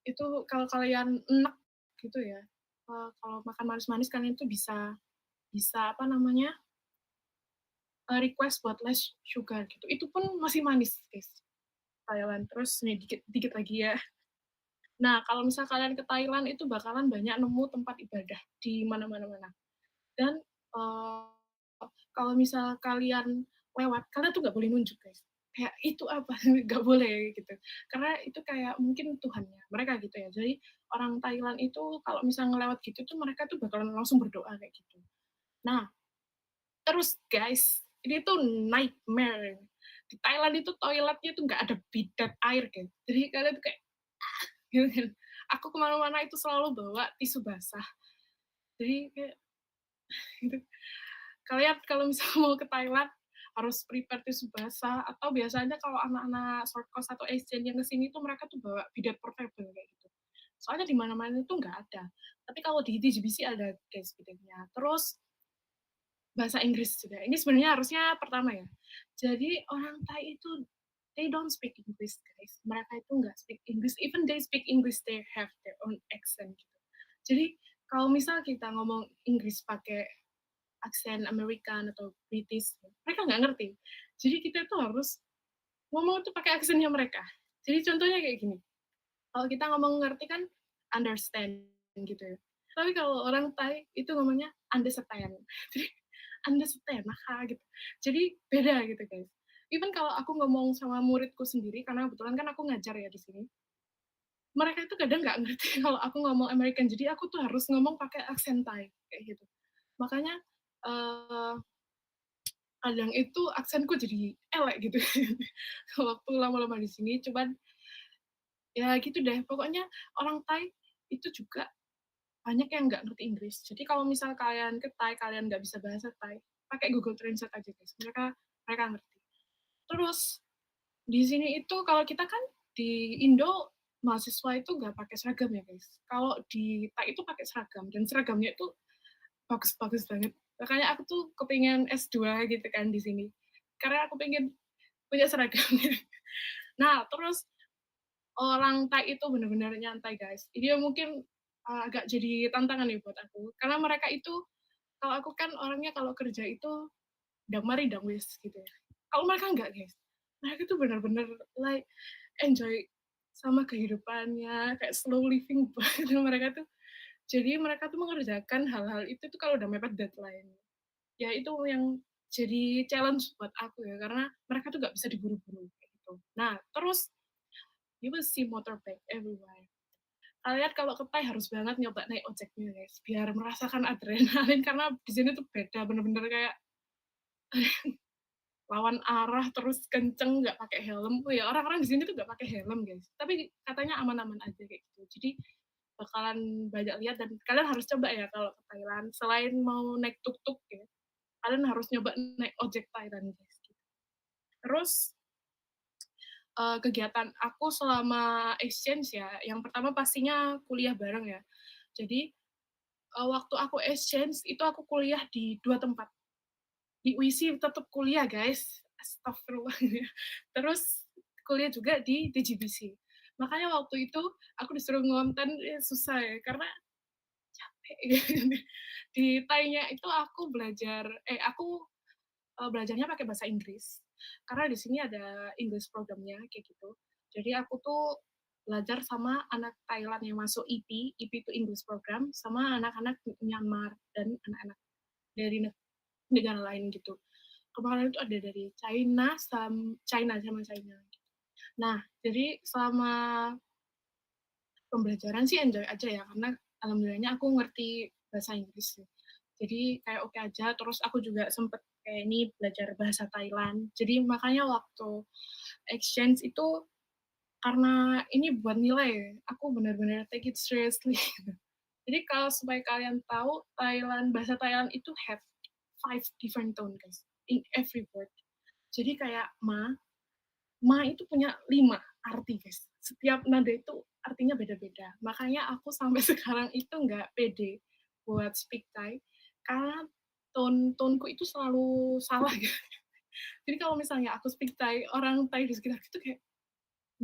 itu kalau kalian enak gitu ya, kalau makan manis-manis kalian itu bisa apa namanya, request buat less sugar gitu. Itu pun masih manis guys, Thailand. Terus nih dikit lagi ya. Nah, kalau misal kalian ke Thailand itu bakalan banyak nemu tempat ibadah di mana-mana. Dan, kalau misal kalian lewat, kalian tuh nggak boleh nunjuk, guys. Kayak, "Itu apa?" Nggak boleh, gitu. Karena itu kayak mungkin Tuhannya, mereka gitu ya. Jadi, orang Thailand itu kalau misal ngelewat gitu tuh mereka tuh bakalan langsung berdoa kayak gitu. Nah, terus guys, ini tuh nightmare. Di Thailand itu toiletnya tuh nggak ada bidet air, guys. Jadi kalian tuh kayak, gitu kan. Aku ke mana-mana itu selalu bawa tisu basah. Jadi kayak gitu. Kalian kalau misalnya mau ke Thailand harus prepare tisu basah atau biasanya kalau anak-anak short course atau exchange yang ke sini tuh mereka tuh bawa bidet portable kayak gitu. Soalnya di mana-mana itu nggak ada. Tapi kalau di TGBC ada guys bidetnya. Terus bahasa Inggris juga. Ini sebenarnya harusnya pertama ya. Jadi orang Thai itu they don't speak English guys. Mereka itu nggak speak English. Even they speak English, they have their own accent gitu. Jadi kalau misal kita ngomong Inggris pakai aksen American atau British, mereka nggak ngerti. Jadi kita tuh harus ngomong tuh pakai aksennya mereka. Jadi contohnya kayak gini, kalau kita ngomong ngerti kan understand gitu ya. Tapi kalau orang Thai itu ngomongnya understand. Jadi understand, nah gitu. Jadi beda gitu guys. Even kalau aku ngomong sama muridku sendiri, karena kebetulan kan aku ngajar ya di sini, mereka itu kadang nggak ngerti kalau aku ngomong American. Jadi aku tuh harus ngomong pakai aksen Thai kayak gitu. Makanya uh, kadang itu aksenku jadi elek gitu waktu lama-lama di sini. Cuman ya gitu deh. Pokoknya orang Thai itu juga banyak yang nggak ngerti Inggris. Jadi kalau misal kalian ke Thai, kalian nggak bisa bahasa Thai, pakai Google Translate aja guys. Mereka ngerti. Terus di sini itu kalau kita kan di Indo mahasiswa itu nggak pakai seragam ya guys. Kalau di Thai itu pakai seragam dan seragamnya itu bagus-bagus banget. Makanya aku tuh kepingin S2 gitu kan di sini. Karena aku pengen punya seragamnya. Nah, terus orang Thai itu benar-benar nyantai guys. Ini mungkin agak jadi tantangan nih buat aku. Karena mereka itu, kalau aku kan orangnya kalau kerja itu dang mari dang wis gitu ya. Kalau mereka enggak guys. Mereka tuh benar-benar like enjoy sama kehidupannya, kayak slow living banget mereka tuh. Jadi mereka tuh mengerjakan hal-hal itu tuh kalau udah mepet deadline. Ya itu yang jadi challenge buat aku ya, karena mereka tuh nggak bisa diburu-buru kayak gitu. Nah, terus you will see motorbike everywhere. Kalian kalau ke Thai harus banget nyoba naik ojeknya guys, biar merasakan adrenalin karena di sini tuh beda bener-bener kayak lawan arah terus kenceng nggak pakai helm. Oh ya orang-orang di sini tuh nggak pakai helm guys, tapi katanya aman-aman aja kayak gitu. Jadi bakalan banyak lihat dan kalian harus coba ya kalau ke Thailand. Selain mau naik tuk-tuk ya, kalian harus nyoba naik ojek Thailand guys. Terus kegiatan aku selama exchange ya, yang pertama pastinya kuliah bareng ya. Jadi waktu aku exchange itu aku kuliah di 2 tempat. Di UISI tetap kuliah guys, astagfirullah. Terus kuliah juga di TGBC. Makanya waktu itu aku disuruh ngonten ya susah ya, karena capek di Thai-nya itu aku belajarnya pakai bahasa Inggris. Karena di sini ada English programnya kayak gitu. Jadi aku tuh belajar sama anak Thailand yang masuk IP itu English program, sama anak-anak Myanmar dan anak-anak dari negara lain gitu. Kemarin itu ada dari China sama China. Nah, jadi selama pembelajaran sih enjoy aja ya, karena alhamdulillahnya aku ngerti bahasa Inggris. Jadi kayak oke aja, terus aku juga sempet kayak ini belajar bahasa Thailand. Jadi makanya waktu exchange itu karena ini buat nilai, aku benar-benar take it seriously. Jadi kalau supaya kalian tahu, bahasa Thailand itu have 5 different tone guys in every word. Jadi kayak ma itu punya 5 arti guys. Setiap nada itu artinya beda-beda. Makanya aku sampai sekarang itu nggak pede buat speak Thai karena tone-ku itu selalu salah gitu. Jadi kalau misalnya aku speak Thai, orang Thai di sekitar itu kayak,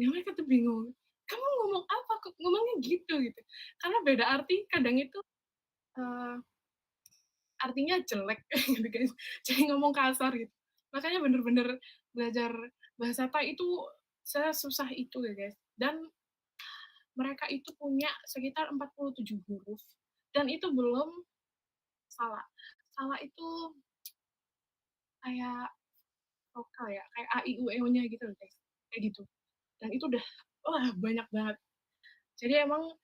ya mereka tuh bingung, kamu ngomong apa kok ngomongnya gitu gitu. Karena beda arti kadang itu uh, artinya jelek gitu guys. Jadi ngomong kasar gitu. Makanya bener-bener belajar bahasa Thai itu saya susah itu ya guys. Dan mereka itu punya sekitar 47 huruf dan itu belum salah. Salah itu kayak vokal ya, kayak a, i, u, e, o-nya gitu loh guys, kayak gitu. Dan itu udah, wah banyak banget. Jadi emang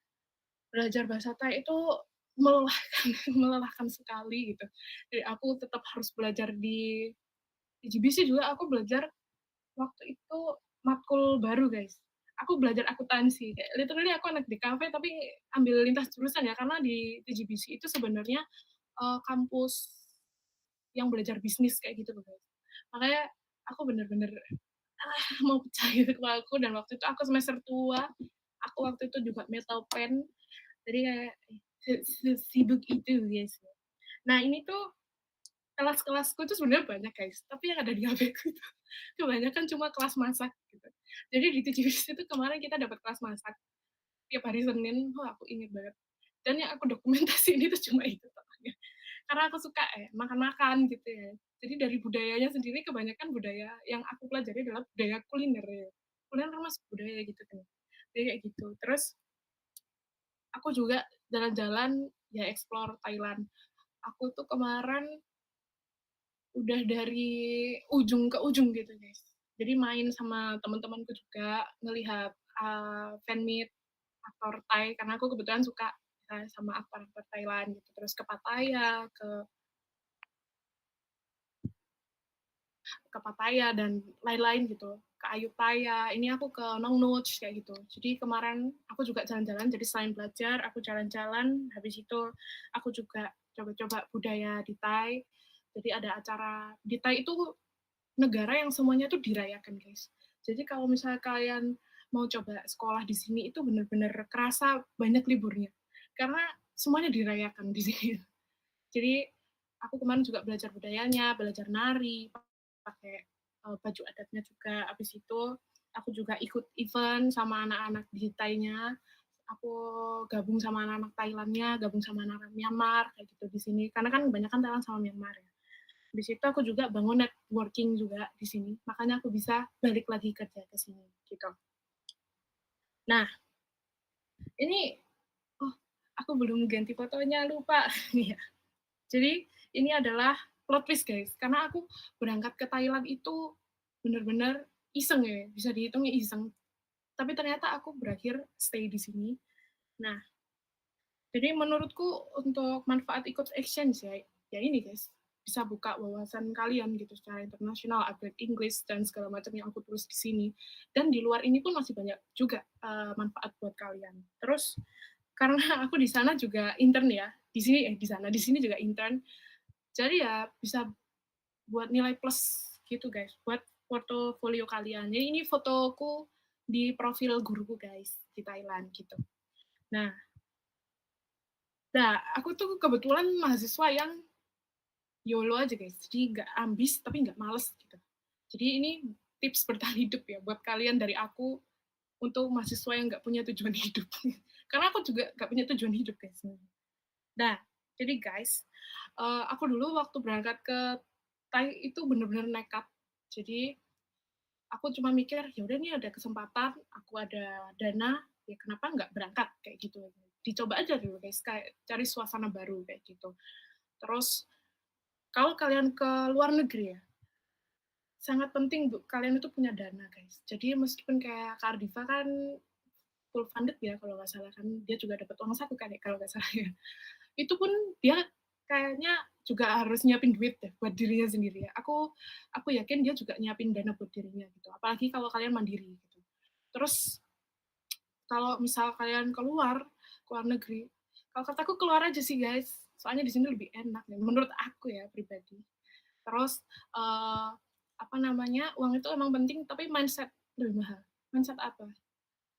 belajar bahasa Thai itu melelahkan, melelahkan sekali gitu. Jadi aku tetap harus belajar di GBC juga aku belajar waktu itu matkul baru guys. Aku belajar akuntansi, kayak literally aku anak di kafe tapi ambil lintas jurusan ya, karena di TGBC itu sebenarnya kampus yang belajar bisnis kayak gitu loh guys. Makanya aku bener-bener mau pecah gitu kepala aku, dan waktu itu aku semester tua, aku waktu itu juga metal pen, jadi kayak sibuk itu guys. Nah ini tuh kelas-kelasku tuh sebenarnya banyak guys, tapi yang ada di HP-ku itu kebanyakan cuma kelas masak gitu. Jadi di TGBC itu kemarin kita dapat kelas masak tiap hari Senin, aku inget banget. Dan yang aku dokumentasi ini tuh cuma itu totalnya. Karena aku suka makan-makan gitu ya. Jadi dari budayanya sendiri kebanyakan budaya yang aku pelajari adalah budaya kuliner ya. Kuliner termasuk budaya gitu kan. Jadi kayak gitu. Terus aku juga jalan-jalan ya explore Thailand. Aku tuh kemarin udah dari ujung ke ujung gitu guys. Jadi main sama teman-temanku juga ngelihat fan meet aktor Thai karena aku kebetulan suka sama aktor-aktor Thailand gitu. Terus ke Pattaya, ke Pattaya dan lain-lain gitu. Ke Ayutthaya, ini aku ke Nong Nuch kayak gitu. Jadi kemarin aku juga jalan-jalan, jadi selain belajar, aku jalan-jalan, habis itu aku juga coba-coba budaya di Thai. Jadi ada acara di Thai itu negara yang semuanya tuh dirayakan guys. Jadi kalau misalnya kalian mau coba sekolah di sini itu benar-benar kerasa banyak liburnya karena semuanya dirayakan di sini. Jadi aku kemarin juga belajar budayanya, belajar nari, pakai baju adatnya juga. Habis itu aku juga ikut event sama anak-anak di Thai-nya. Aku gabung sama anak-anak Thailandnya, gabung sama anak-anak Myanmar kayak gitu di sini. Karena kan kebanyakan Thailand sama Myanmar ya. Di situ aku juga bangun networking juga di sini. Makanya aku bisa balik lagi kerja ke sini gitu. Nah, ini aku belum ganti fotonya, lupa. Jadi ini adalah plot twist guys, karena aku berangkat ke Thailand itu benar-benar iseng ya, bisa dihitungnya iseng. Tapi ternyata aku berakhir stay di sini. Nah, jadi menurutku untuk manfaat ikut exchange ya ini guys, bisa buka wawasan kalian gitu secara internasional, upgrade English dan segala macam yang aku tulis di sini. Dan di luar ini pun masih banyak juga manfaat buat kalian. Terus karena aku di sana juga intern ya, di sini juga intern. Jadi ya bisa buat nilai plus gitu guys, buat portofolio kalian. Jadi ini fotoku di profil guruku guys di Thailand gitu. Nah, aku tuh kebetulan mahasiswa yang YOLO aja guys, jadi nggak ambis tapi nggak males gitu. Jadi ini tips bertahan hidup ya buat kalian dari aku untuk mahasiswa yang nggak punya tujuan hidup. Karena aku juga nggak punya tujuan hidup guys. Nah, jadi guys, aku dulu waktu berangkat ke Thai itu bener-bener nekat. Jadi aku cuma mikir, ya udah nih ada kesempatan, aku ada dana, ya kenapa nggak berangkat kayak gitu. Dicoba aja dulu guys, kayak cari suasana baru kayak gitu. Terus kalau kalian ke luar negeri ya, sangat penting kalian itu punya dana guys. Jadi meskipun kayak Cardiva kan full funded ya kalau nggak salah kan, dia juga dapat uang saku kan ya kalau nggak salah ya. Itu pun dia kayaknya juga harus nyiapin duit deh buat dirinya sendiri ya. Aku yakin dia juga nyiapin dana buat dirinya gitu. Apalagi kalau kalian mandiri gitu. Terus kalau misal kalian keluar negeri, kalau kataku keluar aja sih guys. Soalnya di sini lebih enak ya menurut aku ya pribadi. Terus uang itu emang penting tapi mindset lebih mahal. Mindset apa?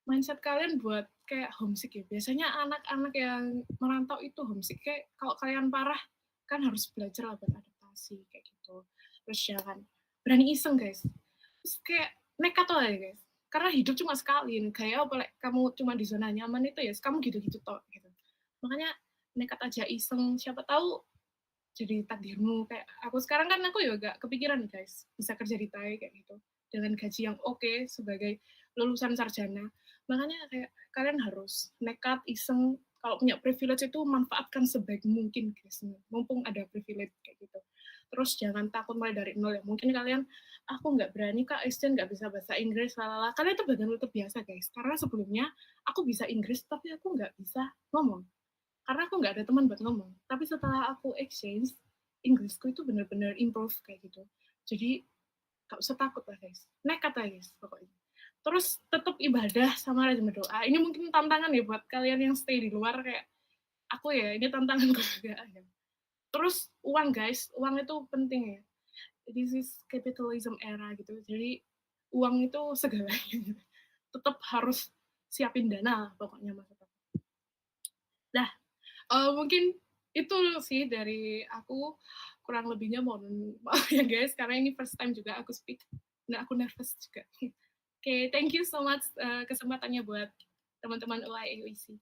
Mindset kalian buat kayak homesick ya. Biasanya anak-anak yang merantau itu homesick. Kayak kalau kalian parah, kan harus belajar lah buat adaptasi kayak gitu. Terus jangan berani iseng guys. Terus kayak nekat aja guys. Karena hidup cuma sekali. Kayak apa kamu cuma di zona nyaman itu ya, kamu gitu-gitu toh gitu. Makanya nekat aja iseng. Siapa tahu jadi takdirmu. Kayak aku sekarang kan aku juga kepikiran guys bisa kerja di Thai kayak gitu dengan gaji yang oke sebagai lulusan sarjana. Makanya kayak kalian harus nekat, iseng, kalau punya privilege itu manfaatkan sebaik mungkin guys, mumpung ada privilege kayak gitu. Terus jangan takut mulai dari nol ya. Mungkin kalian, aku nggak berani kak, exchange nggak bisa bahasa Inggris, lalala. Kalian itu bagian terbiasa guys. Karena sebelumnya aku bisa Inggris tapi aku nggak bisa ngomong. Karena aku nggak ada teman buat ngomong. Tapi setelah aku exchange, Inggrisku itu benar-benar improve kayak gitu. Jadi gak usah takut lah guys. Nekat lah guys pokoknya. Terus tetap ibadah sama rajin berdoa. Ini mungkin tantangan ya buat kalian yang stay di luar kayak aku ya. Ini tantangan gue juga. Ya. Terus uang guys, uang itu penting ya. This is capitalism era gitu. Jadi uang itu segalanya. Tetap harus siapin dana pokoknya maksudnya. Nah, mungkin itu sih dari aku, kurang lebihnya mohon maaf ya guys, karena ini first time juga aku speak. Nah, aku nervous juga. Oke, thank you so much kesempatannya buat teman-teman UIAOIC.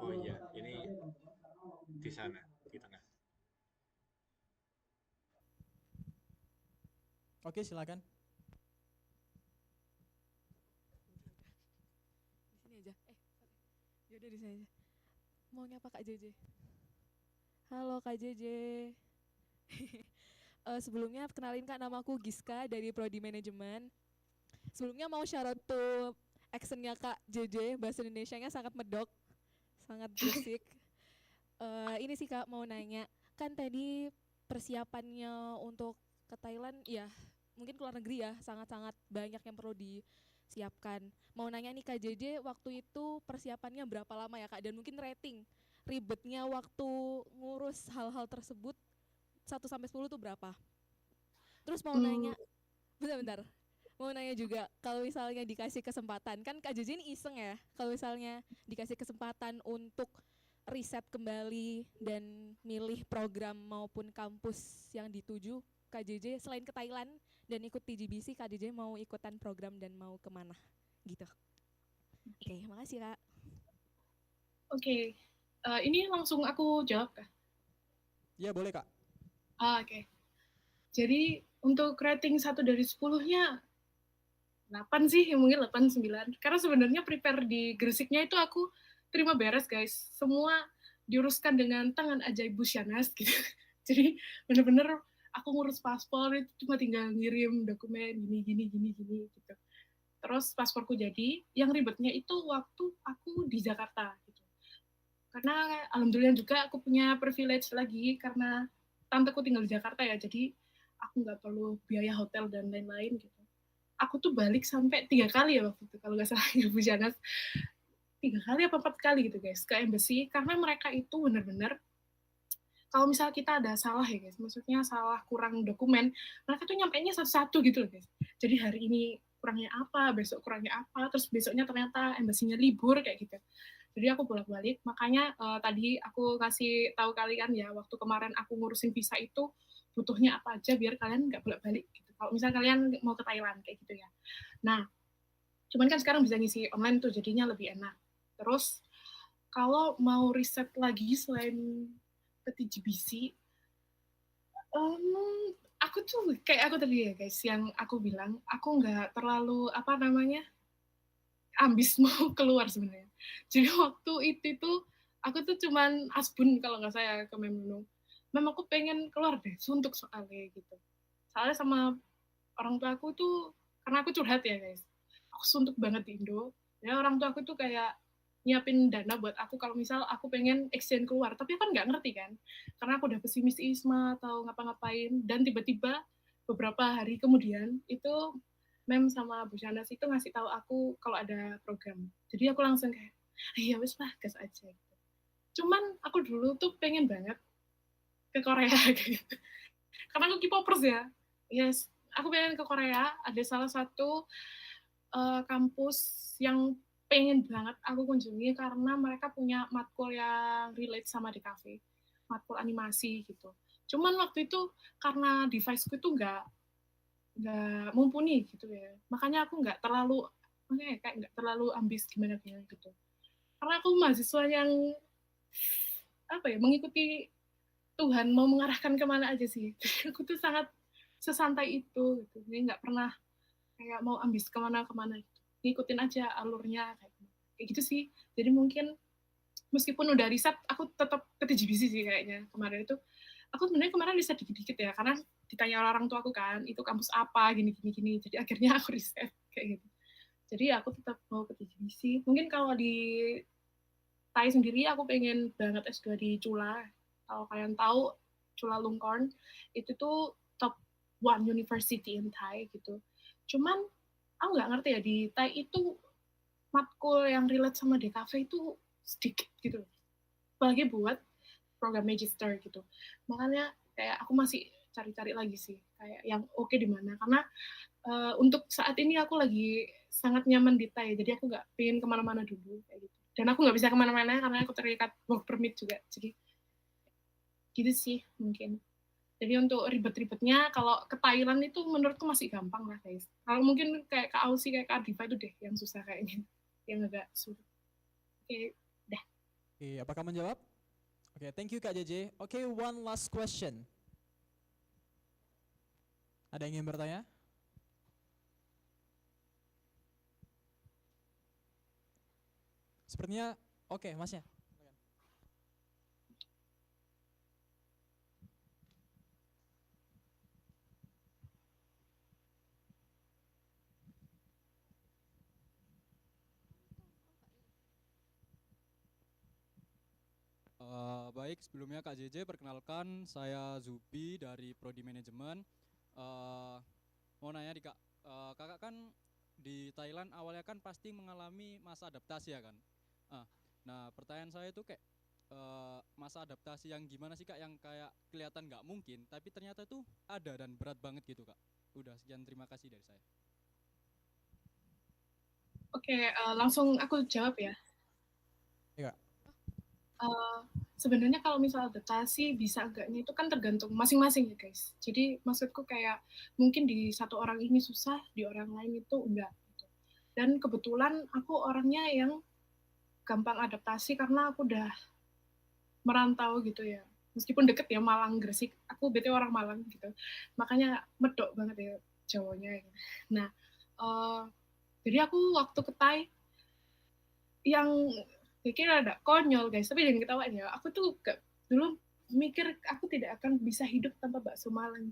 Oh iya, ini di sana, di tengah. Oke, silakan. Di sini aja. Yaudah di sini aja. Mau nyapa Kak JJ. Halo Kak JJ. Sebelumnya kenalin Kak, namaku Giska dari Prodi Manajemen. Sebelumnya mau shout out to accent-nya Kak JJ, bahasa Indonesianya sangat medok, sangat bersik. Ini sih Kak mau nanya, kan tadi persiapannya untuk ke Thailand ya mungkin ke luar negeri ya sangat-sangat banyak yang perlu disiapkan. Mau nanya nih Kak JJ, waktu itu persiapannya berapa lama ya Kak, dan mungkin rating ribetnya waktu ngurus hal-hal tersebut 1-10 tuh berapa? Terus mau nanya, bentar-bentar, mau nanya juga kalau misalnya dikasih kesempatan, kan Kak JJ ini iseng ya, kalau misalnya dikasih kesempatan untuk riset kembali dan milih program maupun kampus yang dituju, Kak JJ selain ke Thailand dan ikut TGBC, Kak JJ mau ikutan program dan mau kemana gitu. Oke, makasih Kak. Oke, ini langsung aku jawab Kak? Iya boleh Kak. Oke. Jadi untuk rating 1 dari 10-nya 8 sih, mungkin 8-9. Karena sebenarnya prepare di Gresiknya itu aku terima beres guys. Semua diuruskan dengan tangan ajaib Bu Syanas gitu. Jadi bener-bener aku ngurus paspor itu cuma tinggal ngirim dokumen gini gitu. Terus pasporku jadi, yang ribetnya itu waktu aku di Jakarta gitu. Karena alhamdulillah juga aku punya privilege lagi karena tanteku tinggal di Jakarta ya, jadi aku nggak perlu biaya hotel dan lain-lain gitu. Aku tuh balik sampai 3 kali ya waktu itu, kalau nggak salah ya Bu Janas. 3 kali apa 4 kali gitu guys, ke embassy, karena mereka itu benar-benar, kalau misal kita ada salah ya guys, maksudnya salah kurang dokumen, mereka tuh nyampainya satu-satu gitu loh guys. Jadi hari ini kurangnya apa, besok kurangnya apa, terus besoknya ternyata embassy-nya libur kayak gitu. Jadi aku bolak-balik, makanya tadi aku kasih tahu kalian ya, waktu kemarin aku ngurusin visa itu butuhnya apa aja biar kalian nggak bolak-balik gitu. Kalau misalnya kalian mau ke Thailand kayak gitu ya. Nah, cuman kan sekarang bisa ngisi online tuh, jadinya lebih enak. Terus kalau mau riset lagi selain ke TGBC, aku tuh kayak aku tadi ya guys, yang aku bilang, aku nggak terlalu apa namanya ambis mau keluar sebenarnya. Jadi waktu itu aku tuh cuman asbun kalau nggak saya ke Memnu. Memang aku pengen keluar deh, suntuk soalnya gitu. Soalnya sama orang tua aku tuh, karena aku curhat ya guys, aku suntuk banget di Indo. Ya orang tua aku tuh kayak nyiapin dana buat aku kalau misal aku pengen exchange keluar, tapi aku kan nggak ngerti kan, karena aku udah pesimis isma atau ngapa-ngapain, dan tiba-tiba beberapa hari kemudian itu Mem sama Bu Shanas itu ngasih tahu aku kalau ada program. Jadi aku langsung kayak, iya wes lah, gas aja. Cuman aku dulu tuh pengen banget ke Korea gitu. Karena aku K-popers ya. Yes, aku pengen ke Korea. Ada salah satu kampus yang pengen banget aku kunjungi karena mereka punya matkul yang relate sama DKV. Matkul animasi gitu. Cuman waktu itu karena deviceku itu nggak mumpuni gitu ya. Makanya aku nggak terlalu kayak nggak terlalu ambis gimana gitu. Karena aku mahasiswa yang apa ya, mengikuti Tuhan mau mengarahkan kemana aja sih. Aku tuh sangat sesantai itu gitu. Jadi nggak pernah kayak mau ambis kemana-kemana gitu. Ngikutin aja alurnya kayak gitu sih. Jadi mungkin meskipun udah riset, aku tetap ke TGBC sih kayaknya kemarin itu. Aku sebenarnya kemarin riset dikit-dikit ya, karena ditanya orang tua aku kan, itu kampus apa, gini. Jadi akhirnya aku riset kayak gitu. Jadi aku tetap mau ke TGBC. Mungkin kalau di Thai sendiri aku pengen banget S2 di Chula. Kalau kalian tahu Chulalongkorn itu tuh top one university in Thai gitu. Cuman aku nggak ngerti ya, di Thai itu matkul yang relate sama DKV itu sedikit gitu. Apalagi buat program magister gitu. Makanya kayak aku masih cari-cari lagi sih kayak yang oke di mana, karena untuk saat ini aku lagi sangat nyaman di Thai, jadi aku nggak pengen kemana-mana dulu kayak gitu. Dan aku nggak bisa kemana-mana karena aku terikat work permit juga, jadi gitu sih mungkin. Jadi untuk ribet-ribetnya kalau ke Thailand itu menurutku masih gampang lah guys. Kalau mungkin kayak ke Aussie, kayak ke Adiva itu deh yang susah kayaknya, yang agak sulit. Oke, dah. Oke, apakah menjawab? Oke, thank you Kak JJ. Oke, one last question. Ada yang ingin bertanya? Sepertinya oke, Masnya. Baik, sebelumnya Kak JJ, perkenalkan saya Zubi dari Prodi Manajemen. Mau nanya nih Kak, Kakak kan di Thailand awalnya kan pasti mengalami masa adaptasi ya kan? Nah, pertanyaan saya itu kayak masa adaptasi yang gimana sih Kak, yang kayak kelihatan nggak mungkin, tapi ternyata tuh ada dan berat banget gitu Kak. Udah, sekian, terima kasih dari saya. Oke, langsung aku jawab ya. Iya. Sebenarnya kalau misal adaptasi bisa enggaknya itu kan tergantung masing-masing ya guys. Jadi maksudku kayak mungkin di satu orang ini susah, di orang lain itu enggak. Gitu. Dan kebetulan aku orangnya yang gampang adaptasi karena aku udah merantau gitu ya. Meskipun deket ya, Malang, Gresik. Aku BTW orang Malang gitu. Makanya medok banget ya Jawanya. Gitu. Nah, jadi aku waktu ke Thai yang kira ada konyol guys, tapi jangan ketawain ya. Aku tuh dulu mikir aku tidak akan bisa hidup tanpa bakso Malang.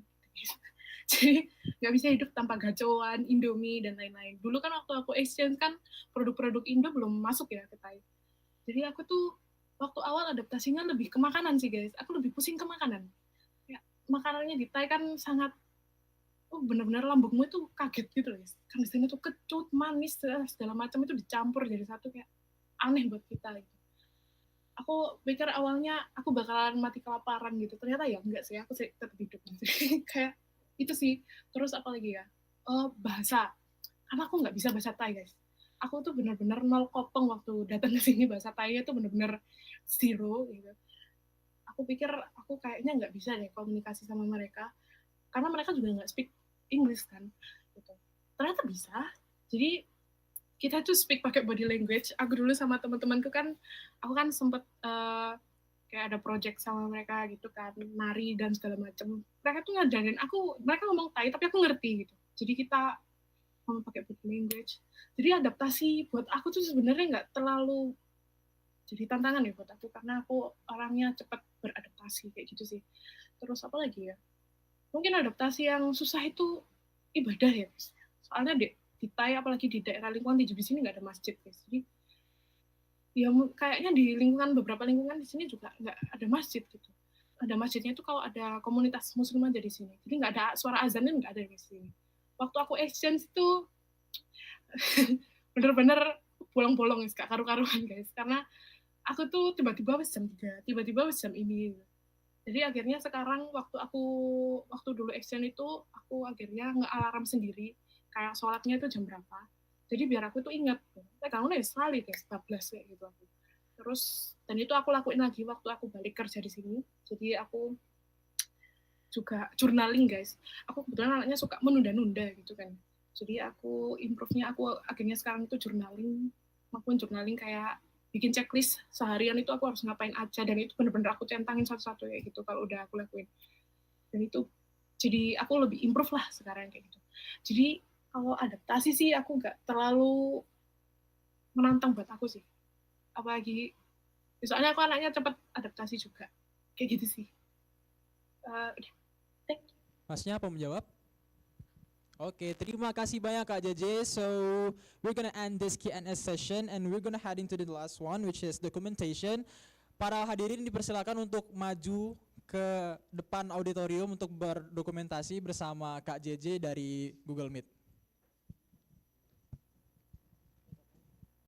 Jadi nggak bisa hidup tanpa gacoan, Indomie dan lain-lain. Dulu kan waktu aku exchange kan produk-produk Indo belum masuk ya ke Thai. Jadi aku tuh waktu awal adaptasinya lebih ke makanan sih guys. Aku lebih pusing ke makanan. Ya, makanannya di Thai kan sangat benar-benar lambungmu itu kaget gitu guys. Kan di sini tuh kecut, manis, segala macam itu dicampur jadi satu, kayak aneh buat kita gitu. Aku pikir awalnya aku bakalan mati kelaparan gitu, ternyata ya enggak sih, aku tetap hidup gitu. Kayak itu sih. Terus apa lagi ya, bahasa, karena aku nggak bisa bahasa Thai guys. Aku tuh benar-benar nol kopong waktu datang ke sini, bahasa Thai itu benar-benar zero gitu. Aku pikir aku kayaknya nggak bisa deh komunikasi sama mereka, karena mereka juga nggak speak English kan gitu. Ternyata bisa. Jadi kita tuh speak pakai body language. Aku dulu sama teman-temanku kan, aku kan sempet kayak ada project sama mereka gitu kan, nari dan segala macam. Mereka tuh ngajarin aku, mereka ngomong Thai tapi aku ngerti gitu. Jadi kita ngomong pakai body language. Jadi adaptasi buat aku tuh sebenarnya nggak terlalu jadi tantangan ya buat aku, karena aku orangnya cepat beradaptasi kayak gitu sih. Terus apa lagi ya? Mungkin adaptasi yang susah itu ibadah ya, soalnya di Thai apalagi di daerah lingkungan di sini nggak ada masjid guys. Jadi ya kayaknya di lingkungan, beberapa lingkungan di sini juga nggak ada masjid gitu. Ada masjidnya itu kalau ada komunitas muslim aja di sini. Jadi nggak ada suara azannya, nggak ada di sini. Waktu aku exchange itu bener-bener bolong-bolong guys, gak karu-karuan guys. Karena aku tuh tiba-tiba jam 3, tiba-tiba jam ini. Jadi akhirnya sekarang waktu dulu exchange itu aku akhirnya nge-alarm sendiri kayak sholatnya itu jam berapa. Jadi biar aku tuh ingat, kamu nih sekali guys, 14 kayak gitu aku. Terus dan itu aku lakuin lagi waktu aku balik kerja di sini. Jadi aku juga journaling guys. Aku kebetulan anaknya suka menunda-nunda gitu kan. Jadi aku improve-nya aku akhirnya sekarang itu journaling kayak bikin checklist seharian itu aku harus ngapain aja, dan itu bener-bener aku centangin satu-satu kayak gitu kalau udah aku lakuin. Dan itu jadi aku lebih improve lah sekarang kayak gitu. Jadi kalau adaptasi sih aku nggak terlalu menantang buat aku sih. Apalagi soalnya aku anaknya cepat adaptasi juga. Kayak gitu sih. Masnya apa menjawab? Oke, terima kasih banyak Kak JJ. So, we're gonna end this Q&A session and we're gonna head into the last one, which is documentation. Para hadirin dipersilakan untuk maju ke depan auditorium untuk berdokumentasi bersama Kak JJ dari Google Meet.